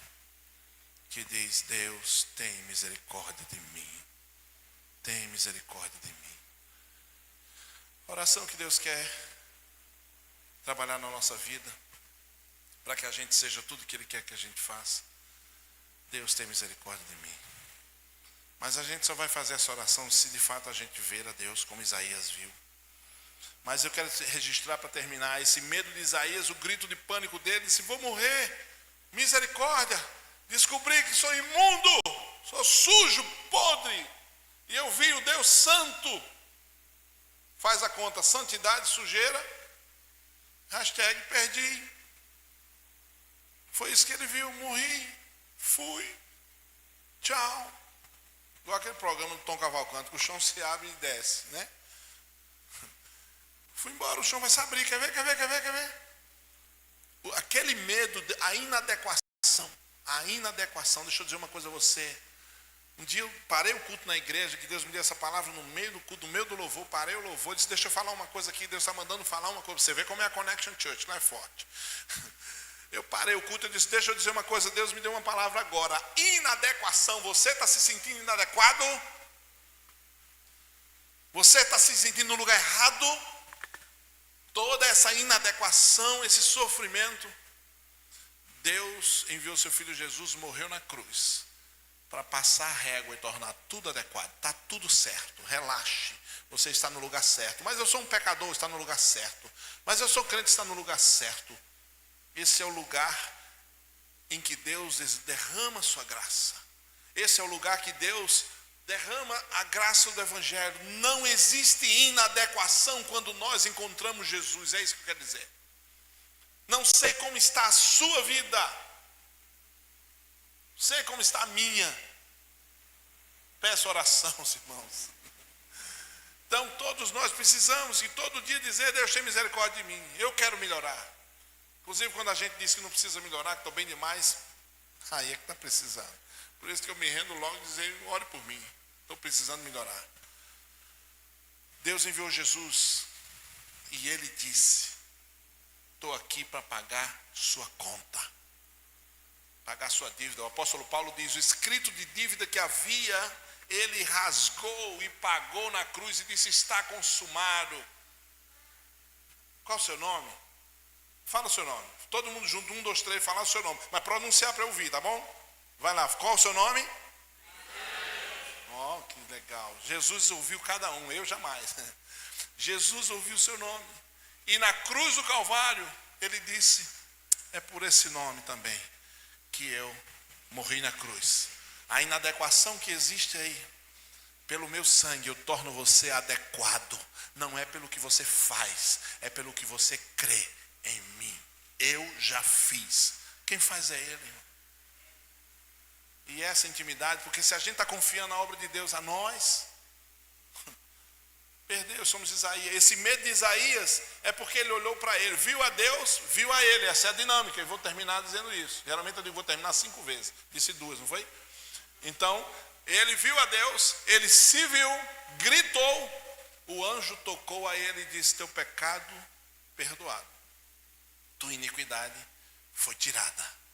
que diz: Deus, tem misericórdia de mim. Tem misericórdia de mim. A oração que Deus quer trabalhar na nossa vida, para que a gente seja tudo que Ele quer que a gente faça. Deus, tem misericórdia de mim. Mas a gente só vai fazer essa oração se de fato a gente ver a Deus como Isaías viu. Mas eu quero registrar para terminar esse medo de Isaías, o grito de pânico dele: se vou morrer, misericórdia, descobri que sou imundo, sou sujo, podre, e eu vi o Deus santo. Faz a conta, santidade, sujeira, hashtag perdi. Foi isso que ele viu, morri, fui, tchau. Igual aquele programa do Tom Cavalcante, que o chão se abre e desce, né? Fui embora, o chão vai se abrir, quer ver? Aquele medo, a inadequação, deixa eu dizer uma coisa a você. Um dia eu parei o culto na igreja, que Deus me deu essa palavra no meio do culto, no meio do louvor, parei o louvor, disse: deixa eu falar uma coisa aqui, Deus está mandando falar uma coisa, você vê como é a Connection Church, lá é forte. Eu parei o culto e disse: deixa eu dizer uma coisa, Deus me deu uma palavra agora. Inadequação, você está se sentindo inadequado? Você está se sentindo no lugar errado? Toda essa inadequação, esse sofrimento, Deus enviou seu Filho Jesus, morreu na cruz, para passar a régua e tornar tudo adequado. Está tudo certo, relaxe, você está no lugar certo. Mas eu sou um pecador, está no lugar certo. Mas eu sou crente, está no lugar certo. Esse é o lugar em que Deus derrama a sua graça. Esse é o lugar que Deus derrama a graça do Evangelho. Não existe inadequação quando nós encontramos Jesus. É isso que eu quero dizer. Não sei como está a sua vida. Sei como está a minha. Peço oração, irmãos. Então todos nós precisamos e todo dia dizer: Deus, tem misericórdia de mim. Eu quero melhorar. Inclusive quando a gente diz que não precisa melhorar, que estou bem demais, aí é que está precisando. Por isso que eu me rendo logo e dizer: ore por mim, estou precisando melhorar. Deus enviou Jesus e Ele disse: estou aqui para pagar sua conta, pagar sua dívida. O apóstolo Paulo diz: o escrito de dívida que havia, Ele rasgou e pagou na cruz e disse: está consumado. Qual o seu nome? Fala o seu nome. Todo mundo junto, 1, 2, 3, falar o seu nome. Mas pronunciar para eu ouvir, tá bom? Vai lá, qual o seu nome? Oh, que legal. Jesus ouviu cada um, eu jamais. Jesus ouviu o seu nome. E na cruz do Calvário, Ele disse: é por esse nome também que eu morri na cruz. A inadequação que existe aí, pelo meu sangue eu torno você adequado. Não é pelo que você faz, é pelo que você crê em mim. Eu já fiz. Quem faz é Ele, irmão. E essa intimidade, porque se a gente está confiando na obra de Deus a nós, perdeu, somos Isaías. Esse medo de Isaías é porque ele olhou para ele, viu a Deus, viu a ele. Essa é a dinâmica, eu vou terminar dizendo isso. Geralmente eu digo: vou terminar 5 vezes, disse 2, não foi? Então, ele viu a Deus, ele se viu, gritou, o anjo tocou a ele e disse: teu pecado perdoado, tua iniquidade foi tirada.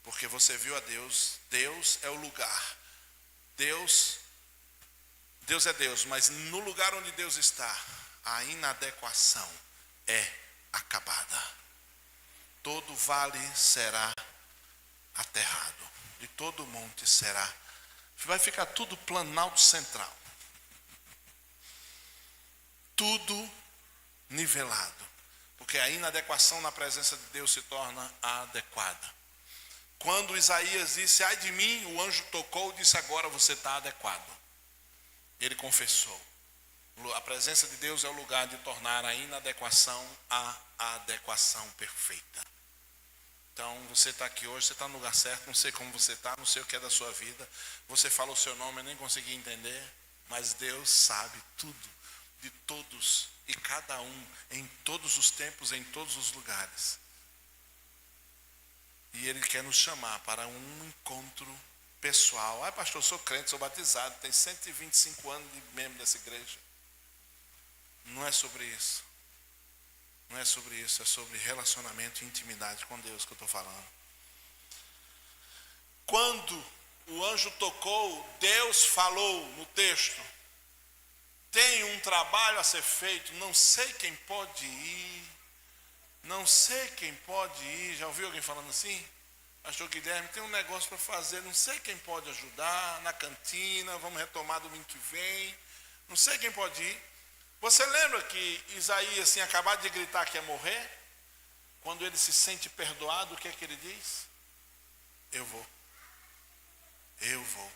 Porque você viu a Deus. Deus é o lugar. Deus é Deus, mas no lugar onde Deus está, a inadequação é acabada. Todo vale será aterrado, e todo monte será. Vai ficar tudo planalto central. Tudo nivelado. Porque a inadequação na presença de Deus se torna adequada. Quando Isaías disse, ai de mim, o anjo tocou e disse, agora você está adequado. Ele confessou. A presença de Deus é o lugar de tornar a inadequação a adequação perfeita. Então, você está aqui hoje, você está no lugar certo, não sei como você está, não sei o que é da sua vida. Você falou o seu nome, eu nem consegui entender, mas Deus sabe tudo, de todos e cada um, em todos os tempos, em todos os lugares. E Ele quer nos chamar para um encontro pessoal. Ai, pastor, eu sou crente, sou batizado, tenho 125 anos de membro dessa igreja. Não é sobre isso. Não é sobre isso, é sobre relacionamento e intimidade com Deus que eu estou falando. Quando o anjo tocou, Deus falou no texto, tem um trabalho a ser feito, não sei quem pode ir, não sei quem pode ir. Já ouviu alguém falando assim? Pastor Guilherme, tem um negócio para fazer, não sei quem pode ajudar, na cantina, vamos retomar domingo que vem, não sei quem pode ir. Você lembra que Isaías tinha acabado de gritar que ia morrer? Quando ele se sente perdoado, o que é que ele diz? Eu vou. Eu vou.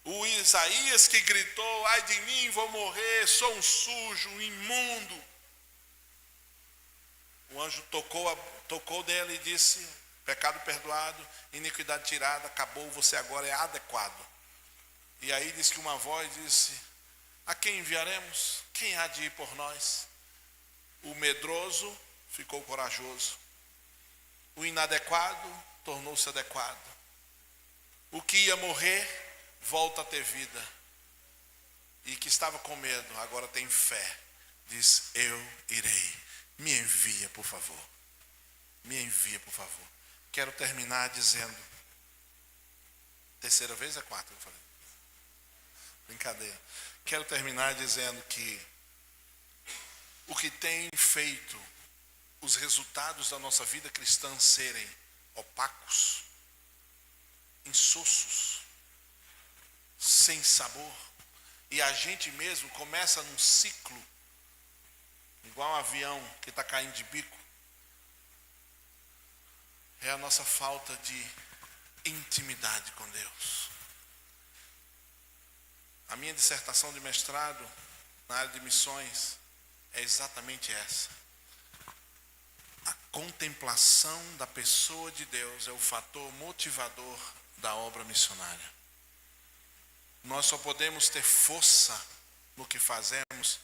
O Isaías que gritou, ai de mim, vou morrer, sou um sujo, um imundo. O anjo tocou dele e disse, pecado perdoado, iniquidade tirada, acabou, você agora é adequado. E aí diz que uma voz disse, a quem enviaremos? Quem há de ir por nós? O medroso ficou corajoso. O inadequado tornou-se adequado. O que ia morrer, volta a ter vida. E que estava com medo, agora tem fé. Diz, eu irei. Me envia, por favor. Me envia, por favor. Quero terminar dizendo. Terceira vez é quarta, eu falei. Brincadeira. Quero terminar dizendo que o que tem feito os resultados da nossa vida cristã serem opacos, insossos, sem sabor, e a gente mesmo começa num ciclo, igual um avião que está caindo de bico, é a nossa falta de intimidade com Deus. A minha dissertação de mestrado na área de missões é exatamente essa. A contemplação da pessoa de Deus é o fator motivador da obra missionária. Nós só podemos ter força no que fazemos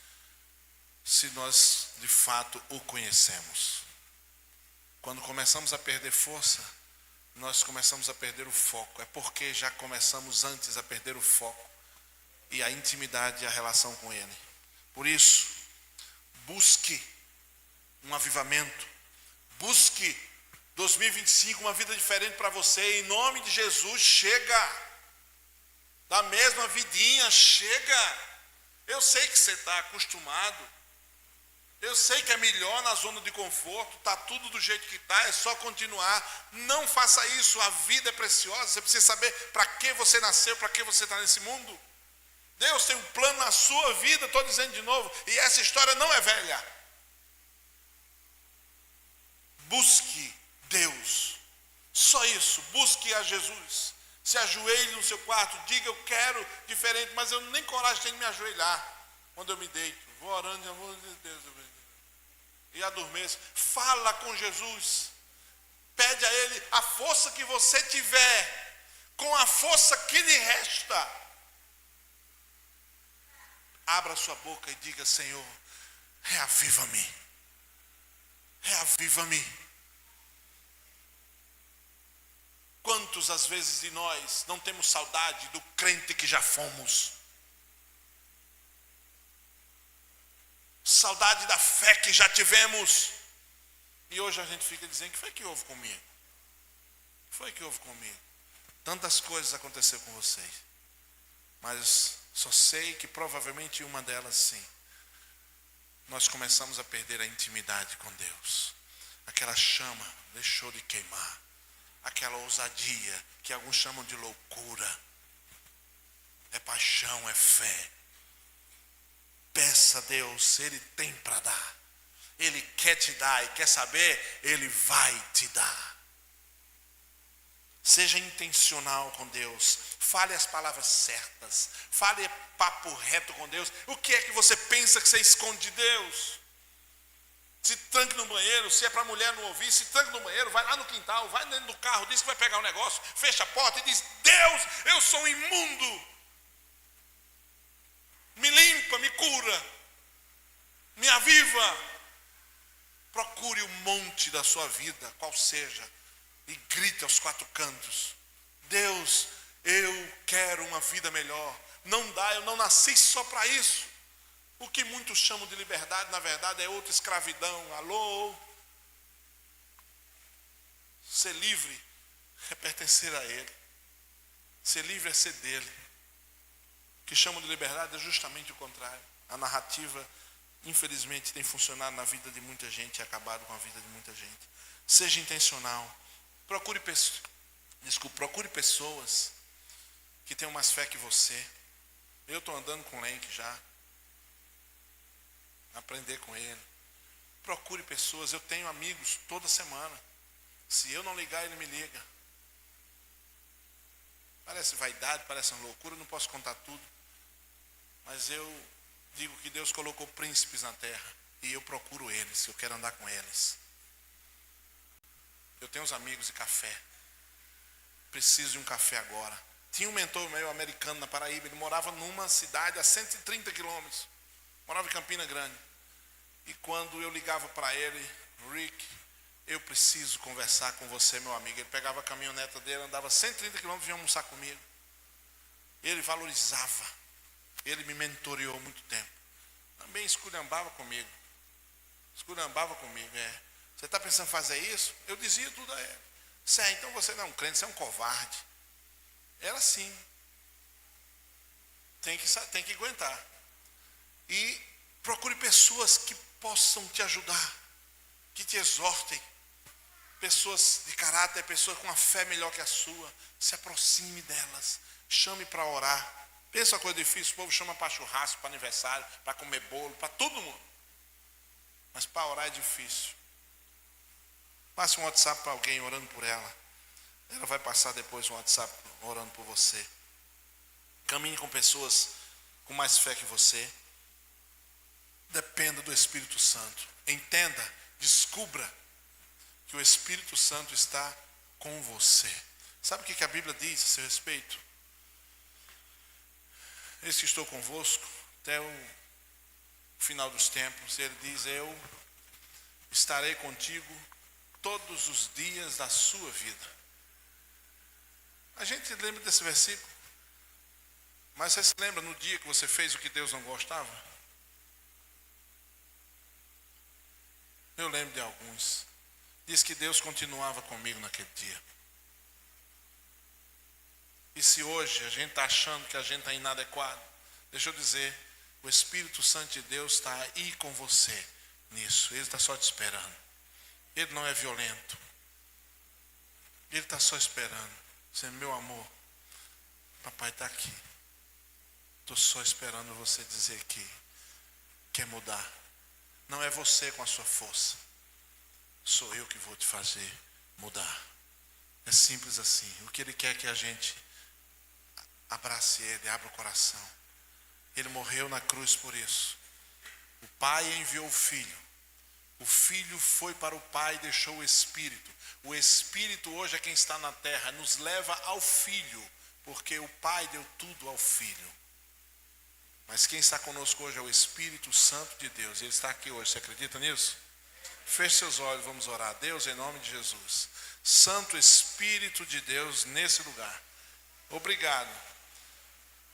se nós de fato o conhecemos. Quando começamos a perder força, nós começamos a perder o foco. É porque já começamos antes a perder o foco e a intimidade e a relação com Ele. Por isso, busque um avivamento. Busque 2025, uma vida diferente para você. Em nome de Jesus, chega. Da mesma vidinha, chega. Eu sei que você está acostumado. Eu sei que é melhor na zona de conforto. Está tudo do jeito que está, é só continuar. Não faça isso, a vida é preciosa. Você precisa saber para que você nasceu, para que você está nesse mundo. Deus tem um plano na sua vida, estou dizendo de novo, e essa história não é velha. Busque Deus, só isso, busque a Jesus. Se ajoelhe no seu quarto, diga, eu quero diferente, mas eu nem coragem tenho de me ajoelhar quando eu me deito. Vou orando em amor de Deus e adormeço. Fala com Jesus, pede a Ele a força que você tiver, com a força que lhe resta. Abra sua boca e diga, Senhor, reaviva-me. Reaviva-me. Quantos às vezes de nós não temos saudade do crente que já fomos? Saudade da fé que já tivemos. E hoje a gente fica dizendo, o que foi que houve comigo? O que foi que houve comigo? Tantas coisas aconteceram com vocês. Mas só sei que provavelmente uma delas sim. Nós começamos a perder a intimidade com Deus. Aquela chama deixou de queimar. Aquela ousadia que alguns chamam de loucura. É paixão, é fé. Peça a Deus, Ele tem para dar. Ele quer te dar e quer saber, Ele vai te dar. Seja intencional com Deus. Fale as palavras certas. Fale papo reto com Deus. O que é que você pensa que você esconde de Deus? Se tranque no banheiro, se é para a mulher não ouvir, se tranque no banheiro, vai lá no quintal, vai dentro do carro, diz que vai pegar um negócio, fecha a porta e diz: Deus, eu sou um imundo. Me limpa, me cura, me aviva. Procure o monte da sua vida, qual seja, e grite aos quatro cantos: Deus, eu quero uma vida melhor. Não dá, eu não nasci só para isso. O que muitos chamam de liberdade, na verdade, é outra escravidão. Alô? Ser livre é pertencer a Ele. Ser livre é ser dele. O que chamam de liberdade é justamente o contrário. A narrativa, infelizmente, tem funcionado na vida de muita gente e acabado com a vida de muita gente. Seja intencional. Procure pessoas que tenham mais fé que você. Eu estou andando com o Lenk já. Aprender com ele. Procure pessoas. Eu tenho amigos toda semana. Se eu não ligar, ele me liga. Parece vaidade, parece uma loucura, não posso contar tudo. Mas eu digo que Deus colocou príncipes na terra. E eu procuro eles, eu quero andar com eles. Eu tenho uns amigos de café. Preciso de um café agora. Tinha um mentor meu americano na Paraíba. Ele morava numa cidade a 130 quilômetros. Morava em Campina Grande. E quando eu ligava para ele: Rick, eu preciso conversar com você, meu amigo. Ele pegava a caminhoneta dele, andava 130 quilômetros e vinha almoçar comigo. Ele valorizava. Ele me mentoreou há muito tempo. Também esculhambava comigo. Você está pensando em fazer isso? Eu dizia tudo a ele. Então você não é um crente, você é um covarde. Era assim. Tem que aguentar. E procure pessoas que possam te ajudar, que te exortem. Pessoas de caráter, pessoas com uma fé melhor que a sua. Se aproxime delas. Chame para orar. Pensa uma coisa difícil, o povo chama para churrasco, para aniversário, para comer bolo, para todo mundo. Mas para orar é difícil. Passe um WhatsApp para alguém orando por ela. Ela vai passar depois um WhatsApp orando por você. Caminhe com pessoas com mais fé que você. Dependa do Espírito Santo. Entenda, descubra que o Espírito Santo está com você. Sabe o que a Bíblia diz a seu respeito? Eis que estou convosco até o final dos tempos. Ele diz: eu estarei contigo todos os dias da sua vida. A gente lembra desse versículo. Mas você se lembra no dia que você fez o que Deus não gostava? Eu lembro de alguns. Diz que Deus continuava comigo naquele dia. E se hoje a gente está achando que a gente está inadequado, deixa eu dizer, o Espírito Santo de Deus está aí com você nisso. Ele está só te esperando. Ele não é violento. Ele está só esperando. Você, meu amor, papai está aqui. Estou só esperando você dizer que quer mudar. Não é você com a sua força. Sou eu que vou te fazer mudar. É simples assim. O que Ele quer é que a gente abrace Ele, abra o coração. Ele morreu na cruz por isso. O Pai enviou o Filho. O Filho foi para o Pai e deixou o Espírito. O Espírito hoje é quem está na terra. Nos leva ao Filho. Porque o Pai deu tudo ao Filho. Mas quem está conosco hoje é o Espírito Santo de Deus. Ele está aqui hoje. Você acredita nisso? Feche seus olhos, vamos orar. Deus, em nome de Jesus. Santo Espírito de Deus nesse lugar. Obrigado.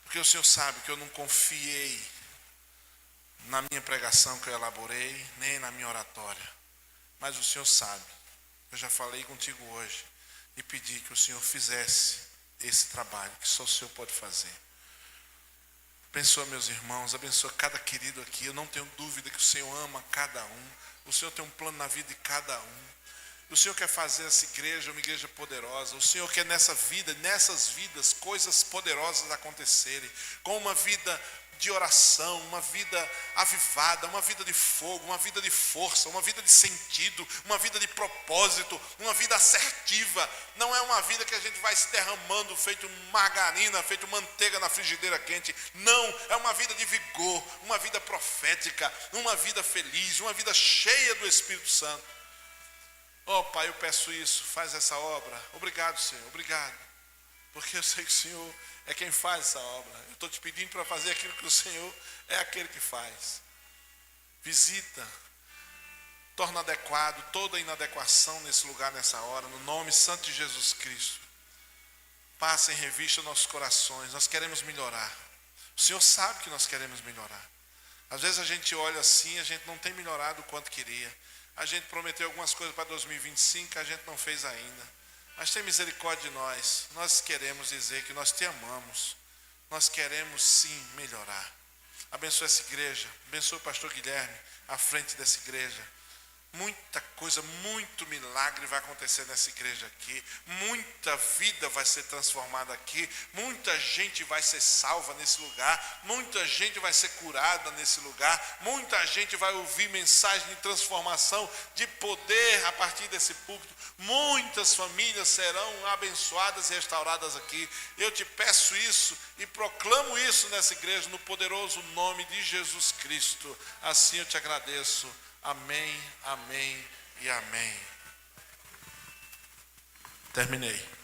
Porque o Senhor sabe que eu não confiei na minha pregação que eu elaborei, nem na minha oratória. Mas o Senhor sabe. Eu já falei contigo hoje e pedi que o Senhor fizesse esse trabalho que só o Senhor pode fazer. Abençoa meus irmãos, abençoa cada querido aqui. Eu não tenho dúvida que o Senhor ama cada um. O Senhor tem um plano na vida de cada um. O Senhor quer fazer essa igreja uma igreja poderosa. O Senhor quer nessas vidas, coisas poderosas acontecerem. Com uma vida de oração, uma vida avivada, uma vida de fogo, uma vida de força, uma vida de sentido, uma vida de propósito, uma vida assertiva. Não é uma vida que a gente vai se derramando feito margarina, feito manteiga na frigideira quente. Não, é uma vida de vigor, uma vida profética, uma vida feliz, uma vida cheia do Espírito Santo. Oh Pai, eu peço isso, faz essa obra. Obrigado, Senhor, obrigado. Porque eu sei que o Senhor é quem faz essa obra. Eu estou te pedindo para fazer aquilo que o Senhor é aquele que faz. Visita, torna adequado toda inadequação nesse lugar, nessa hora, no nome santo de Jesus Cristo. Passa em revista nossos corações, nós queremos melhorar. O Senhor sabe que nós queremos melhorar. Às vezes a gente olha assim, a gente não tem melhorado o quanto queria. A gente prometeu algumas coisas para 2025, a gente não fez ainda. Mas tem misericórdia de nós. Nós queremos dizer que nós te amamos. Nós queremos sim melhorar. Abençoa essa igreja. Abençoa o pastor Guilherme à frente dessa igreja. Muita coisa, muito milagre vai acontecer nessa igreja aqui. Muita vida vai ser transformada aqui. Muita gente vai ser salva nesse lugar. Muita gente vai ser curada nesse lugar. Muita gente vai ouvir mensagem de transformação, de poder a partir desse púlpito. Muitas famílias serão abençoadas e restauradas aqui. Eu te peço isso e proclamo isso nessa igreja no poderoso nome de Jesus Cristo. Assim eu te agradeço. Amém, amém e amém. Terminei.